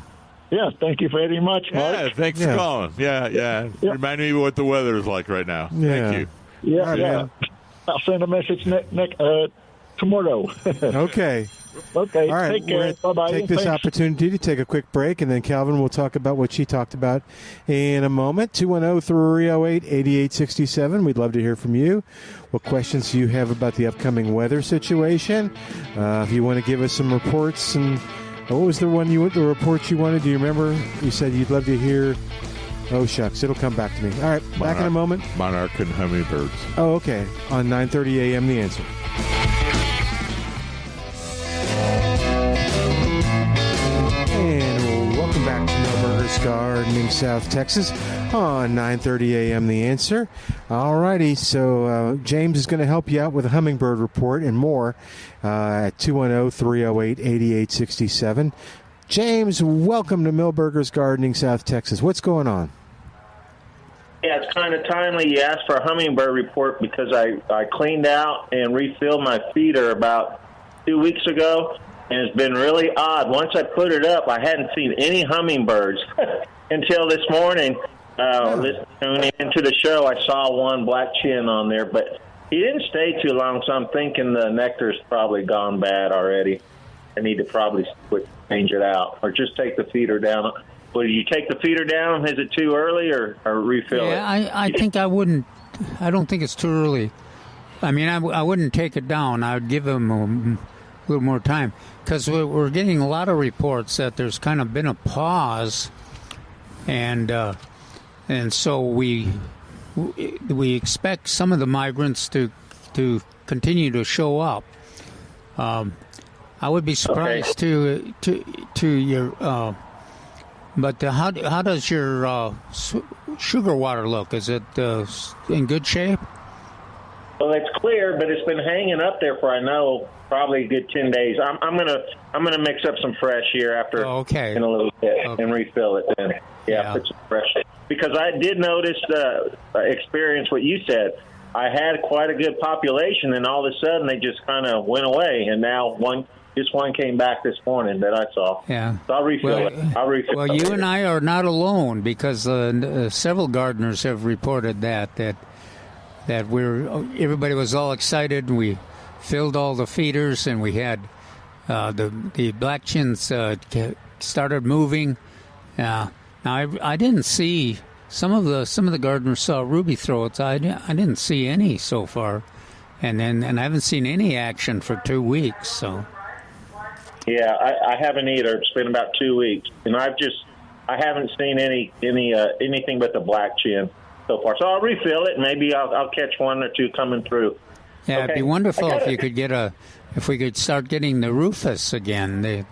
Thank you very much, Mark. Yeah, thanks for calling. Yeah. Remind me what the weather is like right now. Yeah. Thank you. Yeah. I'll send a message tomorrow. Okay. Okay. All right. Take care. Bye-bye. Take this opportunity to take a quick break, and then Calvin will talk about what she talked about in a moment. 210-308-8867. We'd love to hear from you. What questions do you have about the upcoming weather situation? If you want to give us some reports, and what was the reports you wanted? Do you remember? You said you'd love to hear. Oh, shucks. It'll come back to me. All right. Back in a moment. Monarch and hummingbirds. Oh, okay. On 9:30 a.m., The Answer. And welcome back to Milberger's Gardening, South Texas on 9:30 a.m. The Answer. All righty, so James is going to help you out with a hummingbird report and more at 210-308-8867. James, welcome to Milberger's Gardening, South Texas. What's going on? Yeah, it's kind of timely you asked for a hummingbird report because I cleaned out and refilled my feeder about 2 weeks ago, and it's been really odd. Once I put it up, I hadn't seen any hummingbirds until this morning, Tuning into the show, I saw one black chin on there, but he didn't stay too long, so I'm thinking the nectar's probably gone bad already. I need to probably change it out, or just take the feeder down. Would you take the feeder down? Is it too early, or refill it? Yeah, I think I wouldn't. I don't think it's too early. I mean, I wouldn't take it down. I would give him a little more time, because we're getting a lot of reports that there's kind of been a pause, and so we expect some of the migrants to continue to show up. I would be surprised to your. But how does your sugar water look? Is it in good shape? Well, it's clear, but it's been hanging up there for, I know, probably a good 10 days. I'm gonna mix up some fresh here after in a little bit and refill it then. Yeah, put some fresh in. Because I did notice experience what you said. I had quite a good population, and all of a sudden they just kind of went away, and now just one came back this morning that I saw. Yeah. So I'll refill it. Well, you and I are not alone, because several gardeners have reported that everybody was all excited, and we filled all the feeders, and we had the black chins started moving. Now I didn't see some of the gardeners saw ruby throats. I didn't see any so far, and I haven't seen any action for 2 weeks. So. Yeah, I haven't either. It's been about 2 weeks, and I haven't seen anything but the black chin so far. So I'll refill it, and maybe I'll catch one or two coming through. Yeah, it'd be wonderful if you could if we could start getting the rufus again. They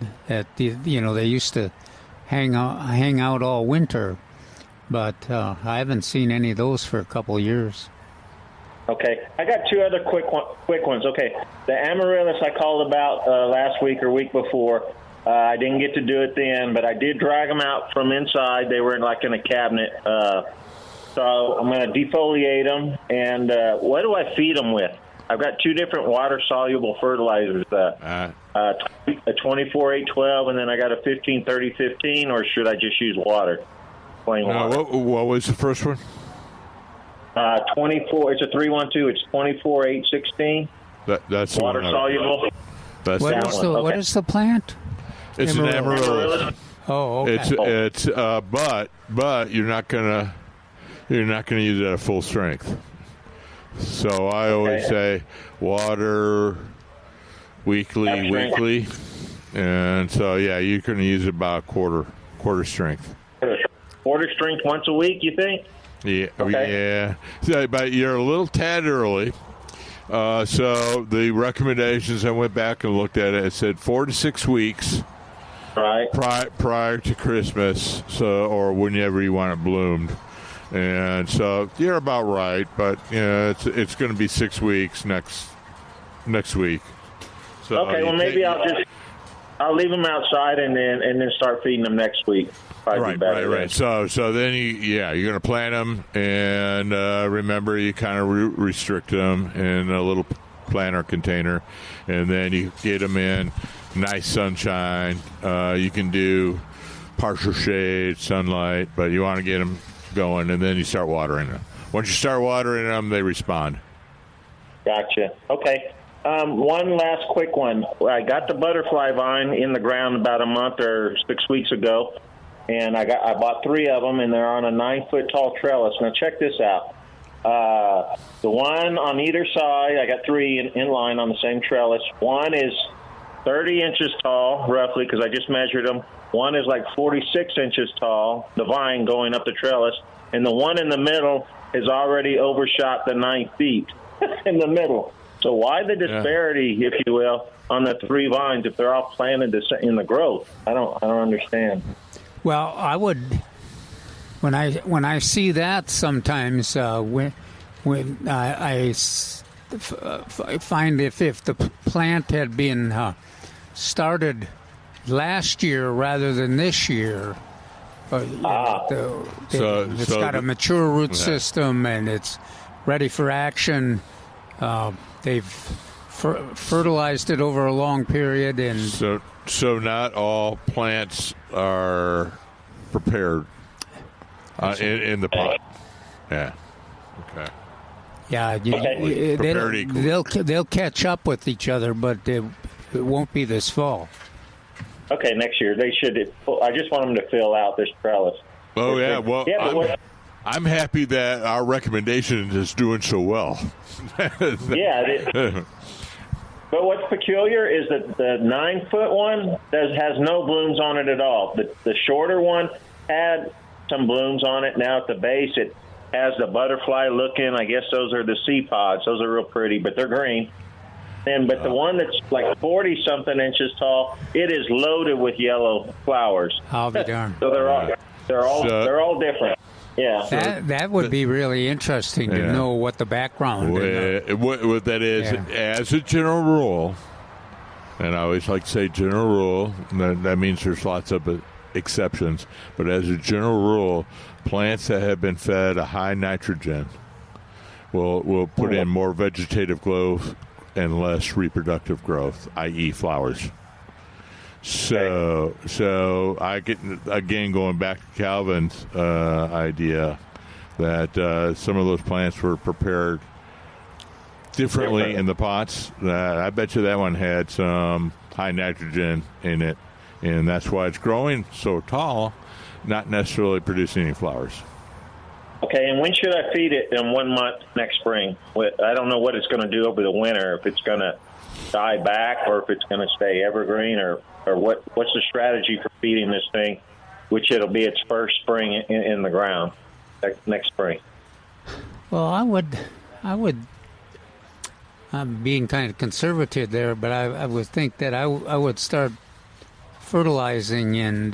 used to hang out all winter, but I haven't seen any of those for a couple of years. Okay, I got two other quick ones. Okay, the amaryllis I called about last week or week before. I didn't get to do it then, but I did drag them out from inside. They were in a cabinet. So I'm going to defoliate them. And what do I feed them with? I've got two different water-soluble fertilizers, a 24-8-12, and then I got a 15-30-15, or should I just use water? Plain water. What was the first one? 24. It's a 3-1-2. It's 24-8-16. That's water soluble. What is the plant? It's an amaryllis. Oh, okay. It's but you're not gonna use it at full strength. So I always say water weekly, and so you're gonna use about quarter strength. Quarter strength once a week, you think? Yeah, okay. So, but you're a little tad early. So the recommendations, I went back and looked at it. It said 4 to 6 weeks, right, prior to Christmas, or whenever you want it bloomed. And so you're about right, but it's going to be 6 weeks next week. So okay, well maybe I'll leave them outside and then start feeding them next week. Right. So then you're going to plant them, and remember you kind of restrict them in a little planter container, and then you get them in nice sunshine. You can do partial shade, sunlight, but you want to get them going, and then you start watering them. Once you start watering them, they respond. Gotcha. Okay. One last quick one. I got the butterfly vine in the ground about a month or 6 weeks ago, and I bought 3 of them, and they're on a 9-foot tall trellis. Now check this out. The one on either side, I got 3 in line on the same trellis. One is 30 inches tall, roughly, because I just measured them. One is like 46 inches tall, the vine going up the trellis, and the one in the middle has already overshot the 9 feet in the middle. So why the disparity, if you will, on the 3 vines if they're all planted in the growth? I don't understand. Well, I would when I see that sometimes when I find if the plant had been started last year rather than this year, it's got a mature root system and it's ready for action. They've fertilized it over a long period, and so not all plants are prepared. in the pot. Yeah. Okay. Yeah, Prepare to equal. they'll catch up with each other, but it won't be this fall. Okay, next year they should. I just want them to fill out this trellis. Oh yeah, well, I'm happy that our recommendation is doing so well. Yeah. But what's peculiar is that the 9-foot one has no blooms on it at all. The shorter one had some blooms on it. Now at the base, it has the butterfly looking. I guess those are the sea pods. Those are real pretty, but they're green. But the one that's like 40-something inches tall, it is loaded with yellow flowers. I'll be darned. So they're all different. Yeah. That would be really interesting to know what the background what that is. As a general rule, and I always like to say general rule, that means there's lots of exceptions, but as a general rule, plants that have been fed a high nitrogen will put in more vegetative growth and less reproductive growth, i.e. flowers. So I get, again, going back to Calvin's idea that some of those plants were prepared differently in the pots. I bet you that one had some high nitrogen in it, and that's why it's growing so tall, not necessarily producing any flowers. Okay, and when should I feed it in 1 month next spring? I don't know what it's going to do over the winter, if it's going to die back or if it's going to stay evergreen, or what's the strategy for feeding this thing, which it'll be its first spring in the ground next spring? Well, I would. I'm being kind of conservative there, but I would think that I would start fertilizing in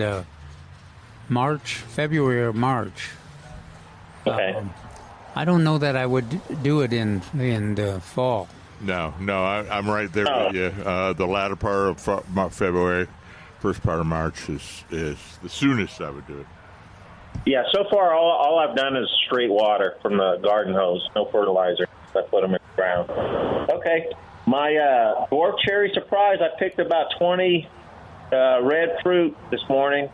February or March. Okay. I don't know that I would do it in the fall. No, I'm right there with you. The latter part of February, first part of March is the soonest I would do it. Yeah, so far all I've done is straight water from the garden hose, no fertilizer. I put them in the ground. Okay. My dwarf cherry surprise, I picked about 20 red fruit this morning,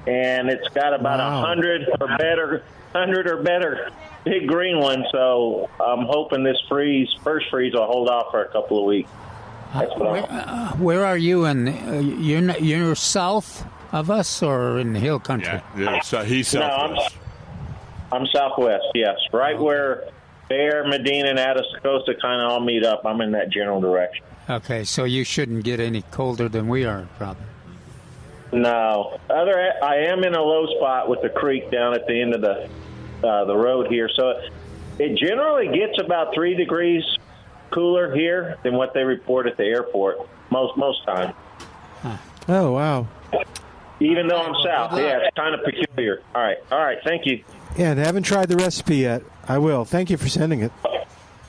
and it's got about 100 or better big green ones. So I'm hoping this first freeze will hold off for a couple of weeks. Where are you? You're south of us or in the hill country? Yeah, so he's southwest. No, I'm southwest, yes. Right where Bear, Medina, and Atascosa kind of all meet up. I'm in that general direction. Okay, so you shouldn't get any colder than we are, probably. No. I am in a low spot with the creek down at the end of the road here. So it generally gets about 3 degrees cooler here than what they report at the airport most time. Huh. Oh, wow. Even though I'm south. Yeah, it's kind of peculiar. All right. Thank you. Yeah, and I haven't tried the recipe yet. I will. Thank you for sending it.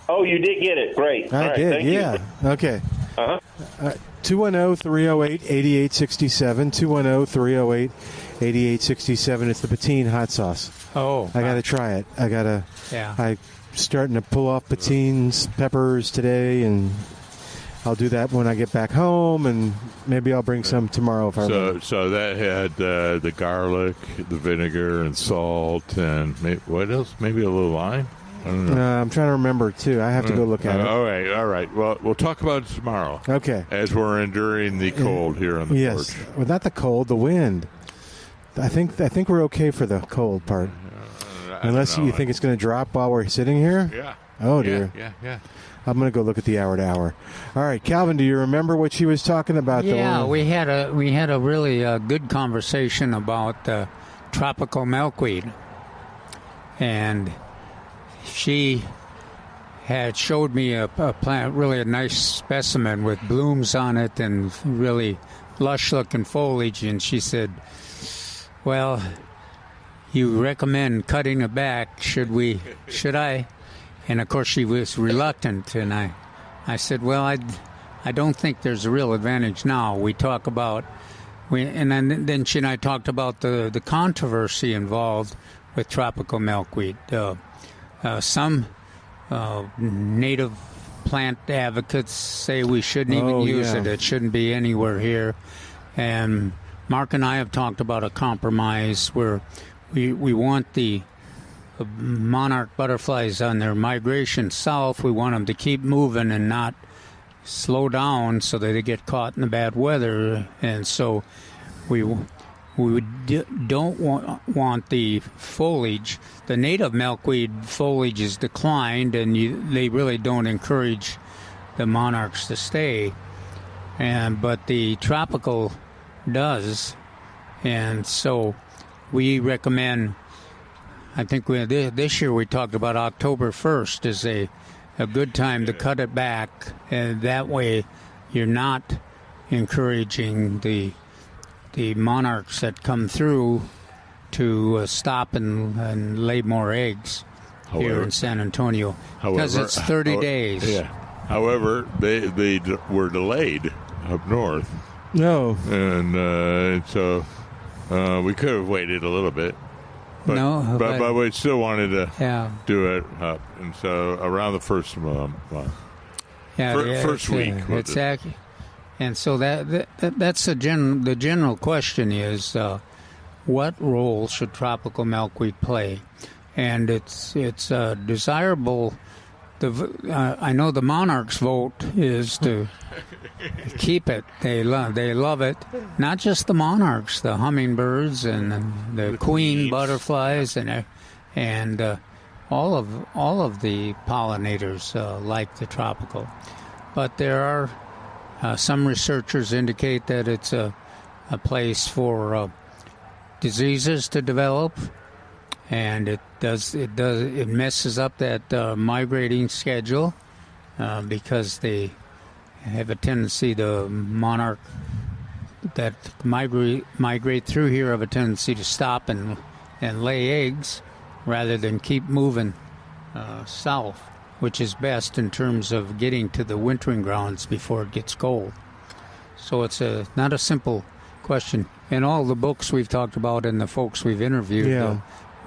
Oh, you did get it. Great. I did, thank yeah. You. Okay. 210-308-8867. 210-308-8867. It's the Patine hot sauce. Oh. I got to try it. I'm starting to pull off Patines peppers today, and I'll do that when I get back home, and maybe I'll bring some tomorrow if I remember. So that had the garlic, the vinegar, and salt, and what else? Maybe a little lime? I don't know. I'm trying to remember, too. I have to go look at it. All right. Well, we'll talk about it tomorrow. Okay. As we're enduring the cold here on the porch. Well, not the cold, the wind. I think we're okay for the cold part. Unless you think it's going to drop while we're sitting here? Yeah. Oh, dear. Yeah. I'm going to go look at the hour to hour. All right, Calvin, do you remember what she was talking about? Yeah, we had a really good conversation about tropical milkweed, and she had showed me a plant, really a nice specimen with blooms on it and really lush-looking foliage, and she said, "Well, you recommend cutting it back? Should I?" And, of course, she was reluctant, and I said, well, I don't think there's a real advantage now. We talk about, and then she and I talked about the controversy involved with tropical milkweed. Some native plant advocates say we shouldn't even use it. It shouldn't be anywhere here. And Mark and I have talked about a compromise where we want the monarch butterflies on their migration south. We want them to keep moving and not slow down so that they get caught in the bad weather. And so we don't want the foliage. The native milkweed foliage is declined, and they really don't encourage the monarchs to stay. But the tropical does, and so we recommend. I think this year we talked about October 1st is a good time to cut it back, and that way you're not encouraging the monarchs that come through to stop and lay more eggs here in San Antonio, because it's 30 days. Yeah. However, they were delayed up north. No. And so we could have waited a little bit. But, but we still wanted to do it up, and so around the first month, first week. Exactly. And so that's the general question is, what role should tropical milkweed play? And it's desirable. I know the monarchs' vote is to keep it. They love it. Not just the monarchs, the hummingbirds and the queen butterflies and all of the pollinators like the tropical. But there are some researchers indicate that it's a place for diseases to develop, and it messes up that migrating schedule because they have a tendency, the monarch that migrate through here have a tendency to stop and lay eggs rather than keep moving south, which is best in terms of getting to the wintering grounds before it gets cold. So it's not a simple question. In all the books we've talked about and the folks we've interviewed,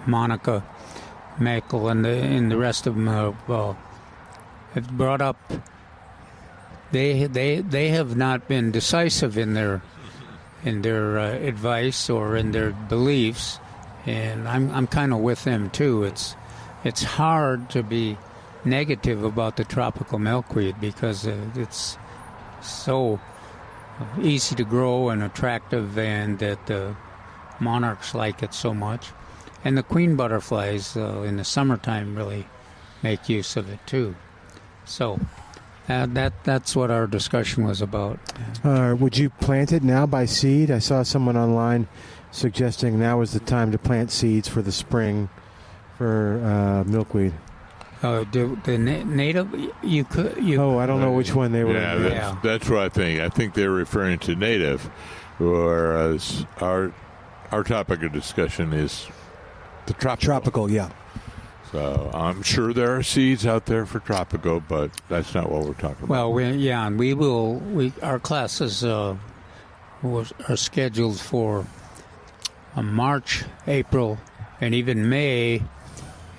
Monica Mackel and the rest of them have brought up. They have not been decisive in their advice or in their beliefs, and I'm kind of with them too. It's hard to be negative about the tropical milkweed because it's so easy to grow and attractive, and that the monarchs like it so much. And the queen butterflies in the summertime really make use of it too. So that's what our discussion was about. Would you plant it now by seed? I saw someone online suggesting now is the time to plant seeds for the spring for milkweed. The native, you could. I don't know which one they were. Yeah, that's what I think. I think they're referring to native, whereas our topic of discussion is the tropical. Tropical, yeah. So I'm sure there are seeds out there for tropical, but that's not what we're talking about. Well, and we will. Our classes are scheduled for March, April, and even May,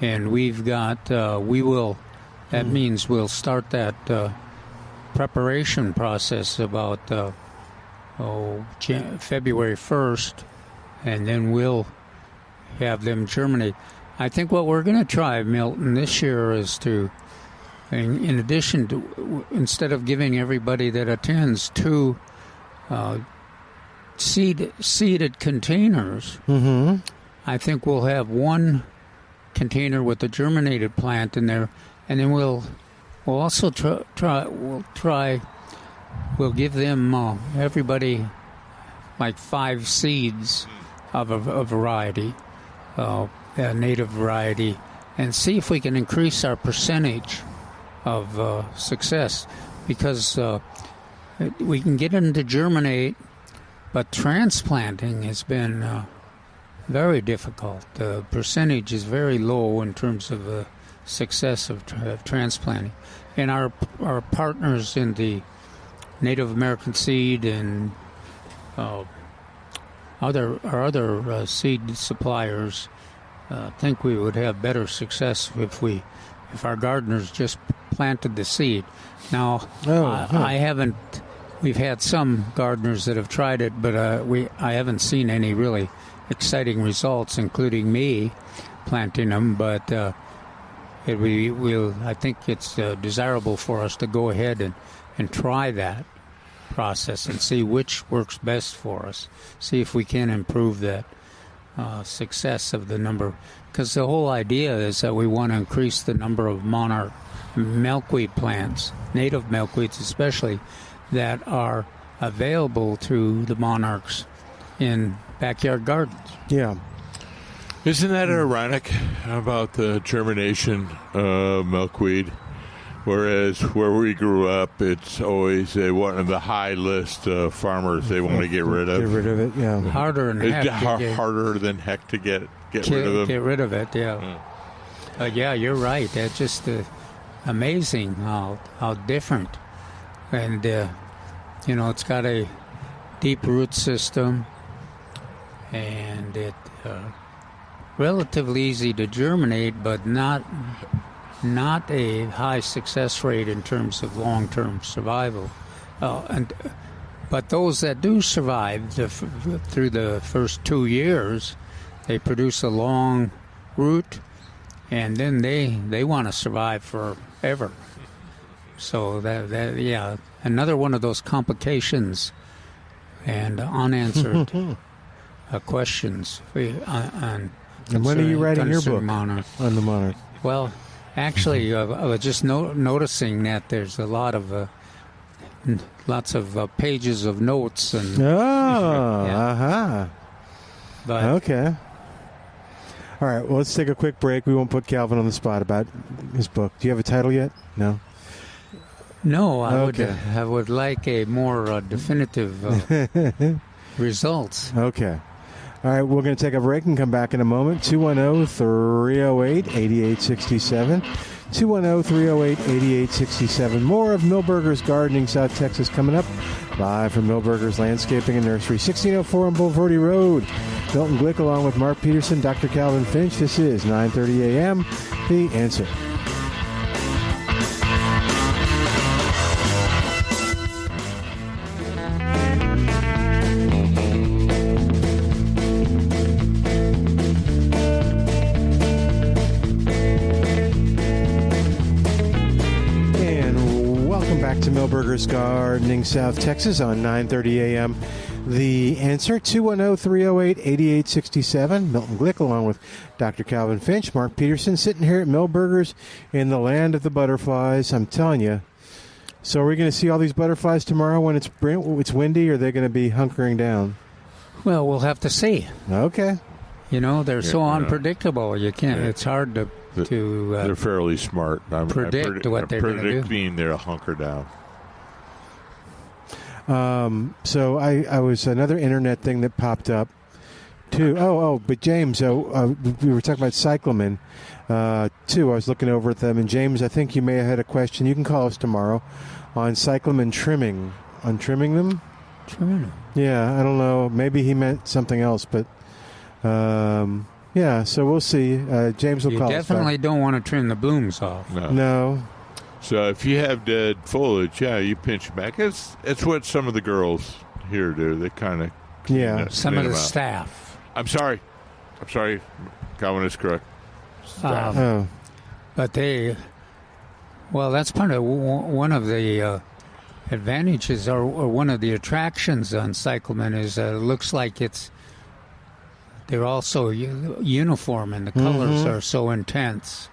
and we've got. We will. That means we'll start that preparation process about February 1st, and then we'll have them germinate. I think what we're going to try, Milton, this year is to, in addition to, instead of giving everybody that attends 2 seeded containers, I think we'll have 1 container with a germinated plant in there, and then we'll also we'll give them everybody like 5 seeds of a variety. A native variety, and see if we can increase our percentage of success, because we can get them to germinate, but transplanting has been very difficult. The percentage is very low in terms of success of transplanting. And our partners in the Native American Seed and other seed suppliers think we would have better success if our gardeners just planted the seed. Now, I haven't. We've had some gardeners that have tried it, but I haven't seen any really exciting results, including me planting them. But I think it's desirable for us to go ahead and try that process and see which works best for us. See if we can improve that success of the number. Because the whole idea is that we want to increase the number of monarch milkweed plants, native milkweeds especially, that are available to the monarchs in backyard gardens. Yeah. Isn't that ironic about the germination of milkweed? Whereas where we grew up, it's always one of the high list of farmers they want to get rid of. Get rid of it, yeah. Harder than heck. Harder than heck to get rid of them. Get rid of it, yeah. Yeah, you're right. That's just amazing how different. And, it's got a deep root system, and it relatively easy to germinate, but not a high success rate in terms of long-term survival. But those that do survive through the first 2 years, they produce a long root, and then they want to survive forever. So that another one of those complications and unanswered questions on. And when are you writing your book monarch? On the monarch? Well, actually, I was just noticing that there's a lot of lots of pages of notes and. But okay. All right. Well, let's take a quick break. We won't put Calvin on the spot about his book. Do you have a title yet? No. No, I would like a more definitive results. Okay. All right, we're going to take a break and come back in a moment. 210-308-8867. 210-308-8867. More of Milberger's Gardening, South Texas, coming up. Live from Milberger's Landscaping and Nursery, 1604 on Boulevardy Road. Milton Glueck along with Mark Peterson, Dr. Calvin Finch. This is 9:30 a.m. The Answer. Milberger's Gardening, South Texas on 9:30 a.m. The Answer, 210-308-8867. Milton Glueck along with Dr. Calvin Finch, Mark Peterson, sitting here at Milberger's in the land of the butterflies. I'm telling you. So are we going to see all these butterflies tomorrow when it's windy, or are they going to be hunkering down? Well, we'll have to see. Okay. They're so unpredictable. You can't. It's hard to they're fairly smart. Predict what they're going to do. Predicting they'll hunker down. So I was another internet thing that popped up too. But James, we were talking about cyclamen too. I was looking over at them, and James, I think you may have had a question. You can call us tomorrow on cyclamen trimming. On trimming them? Trimming them. Yeah, I don't know. Maybe he meant something else, but yeah. So we'll see. James will call us. You definitely don't want to trim the blooms off. No. So if you have dead foliage, you pinch it back. It's what some of the girls here do. They kind of some of the staff. I'm sorry, Calvin is correct. But that's part of one of the advantages or one of the attractions on cyclamen is it looks like they're also uniform and the colors are so intense.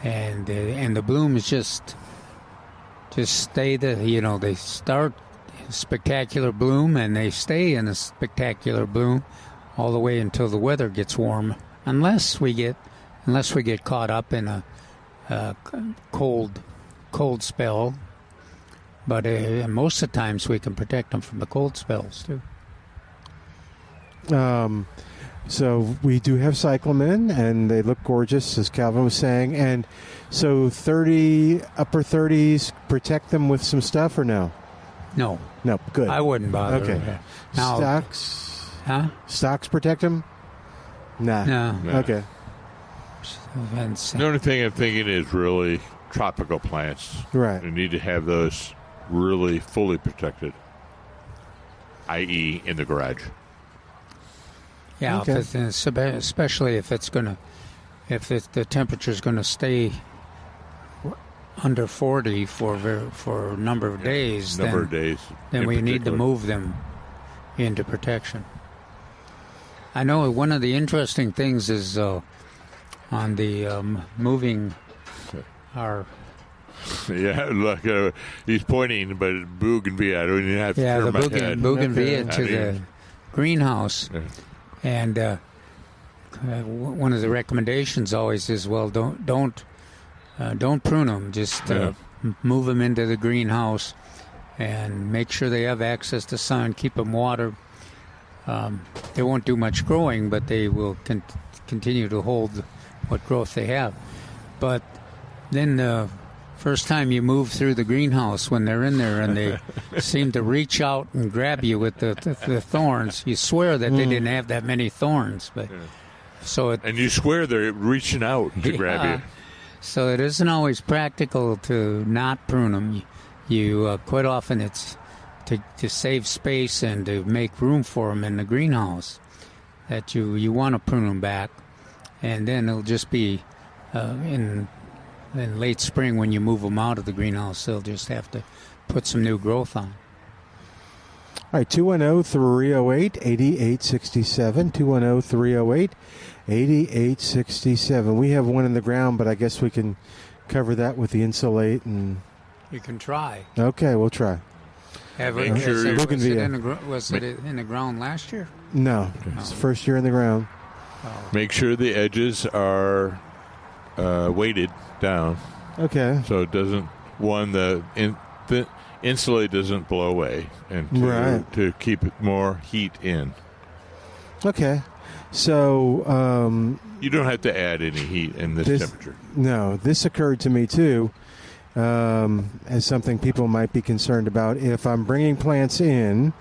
And the blooms just stay they start spectacular bloom and they stay in a spectacular bloom all the way until the weather gets warm, unless we get caught up in a cold spell. But most of the times we can protect them from the cold spells too. So we do have cyclamen, and they look gorgeous, as Calvin was saying. And so upper 30s, protect them with some stuff or no? No. No, good. I wouldn't bother. Okay. Now, stocks? Huh? Stocks protect them? Nah. No. Okay. The only thing I'm thinking is really tropical plants. Right. You need to have those really fully protected, i.e. in the garage. Yeah, Okay. especially if the temperature's going to stay under 40 for a number of days, then we need to move them into protection. I know one of the interesting things is on the moving our. Yeah, look, he's pointing, but bougainvillea. I don't even have to turn my head. Bougainvillea to the greenhouse. Yeah. And one of the recommendations always is, well, don't prune them. Just move them into the greenhouse and make sure they have access to sun. Keep them watered. They won't do much growing, but they will continue to hold what growth they have. But then the first time you move through the greenhouse, when they're in there and they seem to reach out and grab you with the thorns, you swear that they didn't have that many thorns. But and you swear they're reaching out to grab you. So it isn't always practical to not prune them. You quite often it's to save space and to make room for them in the greenhouse that you want to prune them back, and then it'll just be in late spring when you move them out of the greenhouse, they'll just have to put some new growth on. All right, 210-308-8867, 210-308-8867. We have one in the ground, but I guess we can cover that with the insulate. And you can try. Okay, we'll try. Was it in the ground last year? No, it's the first year in the ground. Make sure the edges are weighted down. Okay. So it doesn't, the insulate doesn't blow away, and to keep more heat in. Okay. So you don't have to add any heat in this temperature. No, this occurred to me too, as something people might be concerned about. If I'm bringing plants in,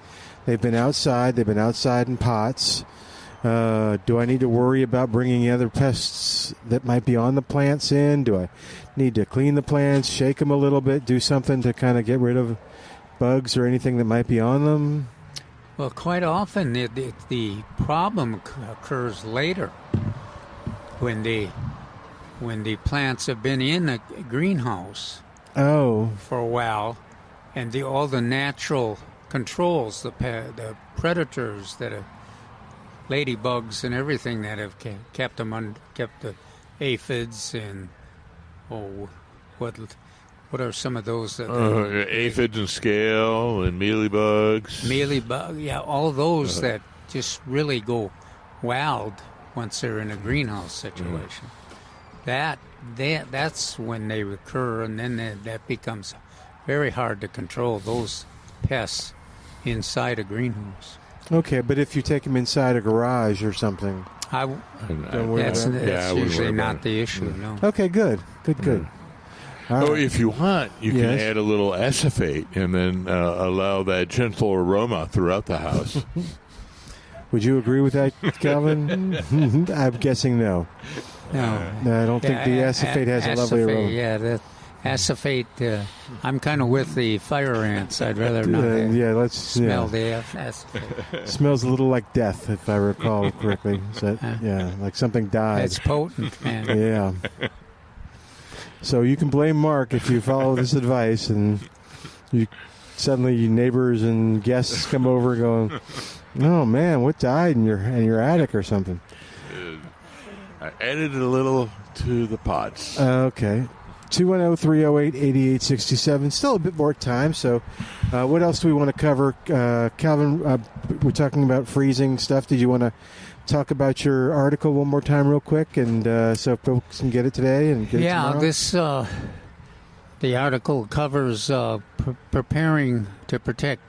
they've been outside in pots. Do I need to worry about bringing other pests that might be on the plants in? Do I need to clean the plants, shake them a little bit, do something to kind of get rid of bugs or anything that might be on them? Well, quite often the problem occurs later when the plants have been in a greenhouse for a while, and all the natural controls, the predators that have ladybugs and everything that have kept the aphids and what are some of those aphids and scale and mealybug, all those that just really go wild once they're in a greenhouse situation. That's when they recur, and then that becomes very hard to control those pests inside a greenhouse. Okay, but if you take them inside a garage or something, that's usually not the issue. No. Okay, good. Right. If you want, you can add a little acephate and then allow that gentle aroma throughout the house. Would you agree with that, Calvin? I'm guessing no. No, I don't think the acephate has a lovely aroma. Yeah, that acephate. I'm kind of with the fire ants. I'd rather not. Let's smell the acephate. Smells a little like death, if I recall correctly. Like something died. It's potent, man. Yeah. So you can blame Mark if you follow this advice, and suddenly your neighbors and guests come over going, "Oh man, what died in your attic or something?" I added a little to the pots. Okay. 210-308-8867. Still a bit more time, so what else do we want to cover? Calvin, we're talking about freezing stuff. Did you want to talk about your article one more time real quick, and so folks can get it today and get it tomorrow? The article covers preparing to protect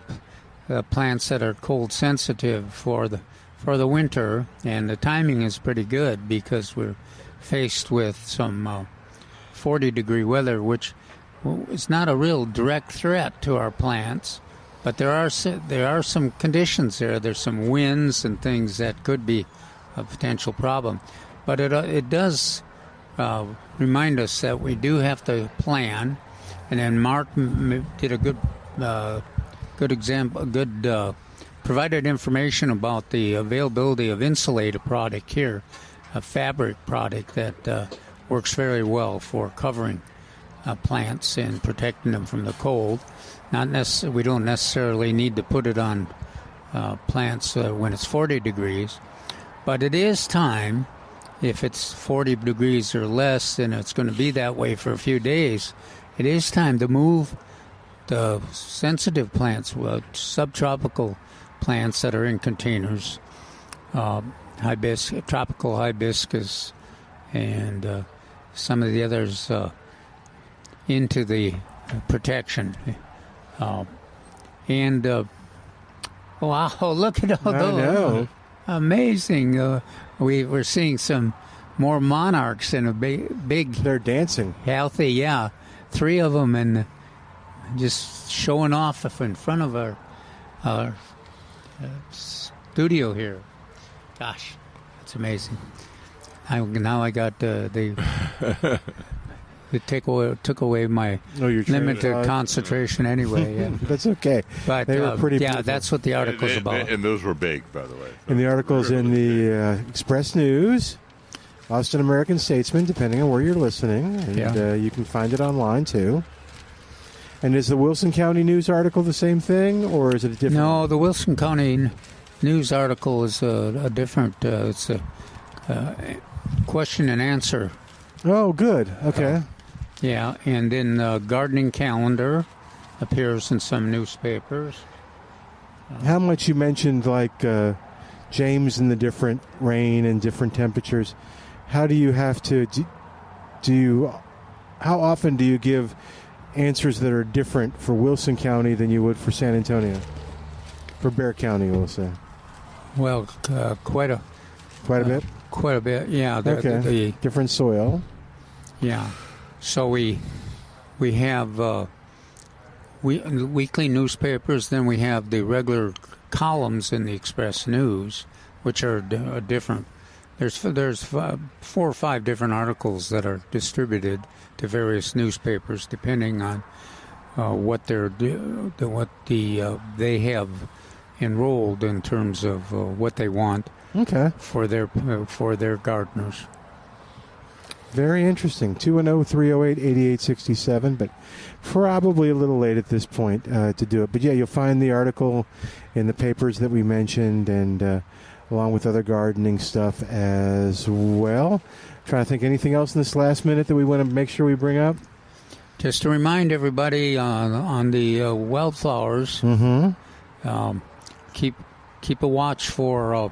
plants that are cold sensitive for the winter, and the timing is pretty good because we're faced with some 40-degree weather, which is not a real direct threat to our plants, but there are some conditions there. There's some winds and things that could be a potential problem, but it does remind us that we do have to plan. And then Mark did a good provided information about the availability of insulated product here, a fabric product that works very well for covering plants and protecting them from the cold. We don't necessarily need to put it on plants when it's 40 degrees, but it is time, if it's 40 degrees or less, and it's going to be that way for a few days, it is time to move the sensitive plants, subtropical plants that are in containers, tropical hibiscus, and some of the others into the protection. Wow, look at all those. Amazing. We're seeing some more monarchs in a big... They're dancing. Healthy, yeah. 3 of them, and just showing off in front of our studio here. Gosh, that's amazing. Now I got it took away my limited concentration anyway. Yeah. That's okay. But they were pretty beautiful. That's what the article's about. And those were big, by the way. And the article's in the Express News, Austin American Statesman, depending on where you're listening. And you can find it online, too. And is the Wilson County News article the same thing, or is it a different? No, the Wilson County News article is a different. It's a question and answer. Oh, good. Okay. Yeah, and then the gardening calendar appears in some newspapers. How much you mentioned, like James and the different rain and different temperatures. How do you have to how often do you give answers that are different for Wilson County than you would for San Antonio? For Bexar County, we'll say. Well, quite a bit? Quite a bit, yeah. The different soil. Yeah. So we have weekly newspapers, then we have the regular columns in the Express News, which are different. There's 4 or 5 different articles that are distributed to various newspapers, depending on what they have enrolled in terms of what they want. Okay. For their gardeners. Very interesting. 210-308-8867, but probably a little late at this point to do it. But yeah, you'll find the article in the papers that we mentioned, and along with other gardening stuff as well. Trying to think anything else in this last minute that we want to make sure we bring up? Just to remind everybody on the wildflowers, keep a watch for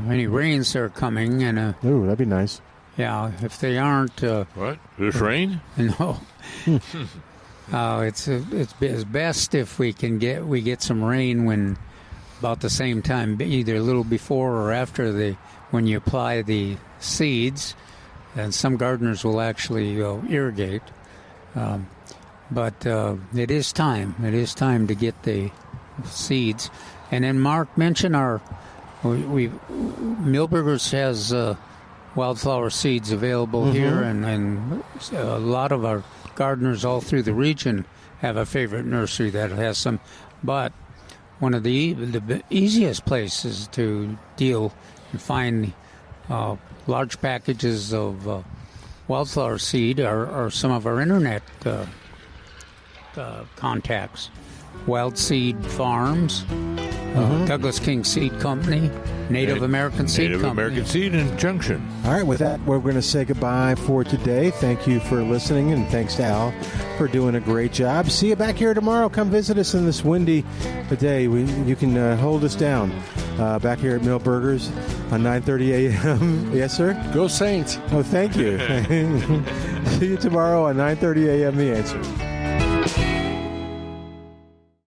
any rains that are coming. And ooh, that'd be nice. Yeah, if they aren't... what? There's rain? No. It's best if we get some rain when about the same time, either a little before or after when you apply the seeds, and some gardeners will actually irrigate. But it is time. It is time to get the seeds. And then Mark mentioned Milberger's has wildflower seeds available here, and a lot of our gardeners all through the region have a favorite nursery that has some. But one of the easiest places to deal and find large packages of wildflower seed are some of our internet contacts. Wild Seed Farms, Douglas King Seed Company, Native American Seed Company. Native American Seed and Junction. All right, with that, we're going to say goodbye for today. Thank you for listening, and thanks to Al for doing a great job. See you back here tomorrow. Come visit us in this windy day. You can hold us down back here at Milberger's on 9:30 a.m. Yes, sir? Go Saints. Oh, thank you. See you tomorrow on 9:30 a.m. The Answer.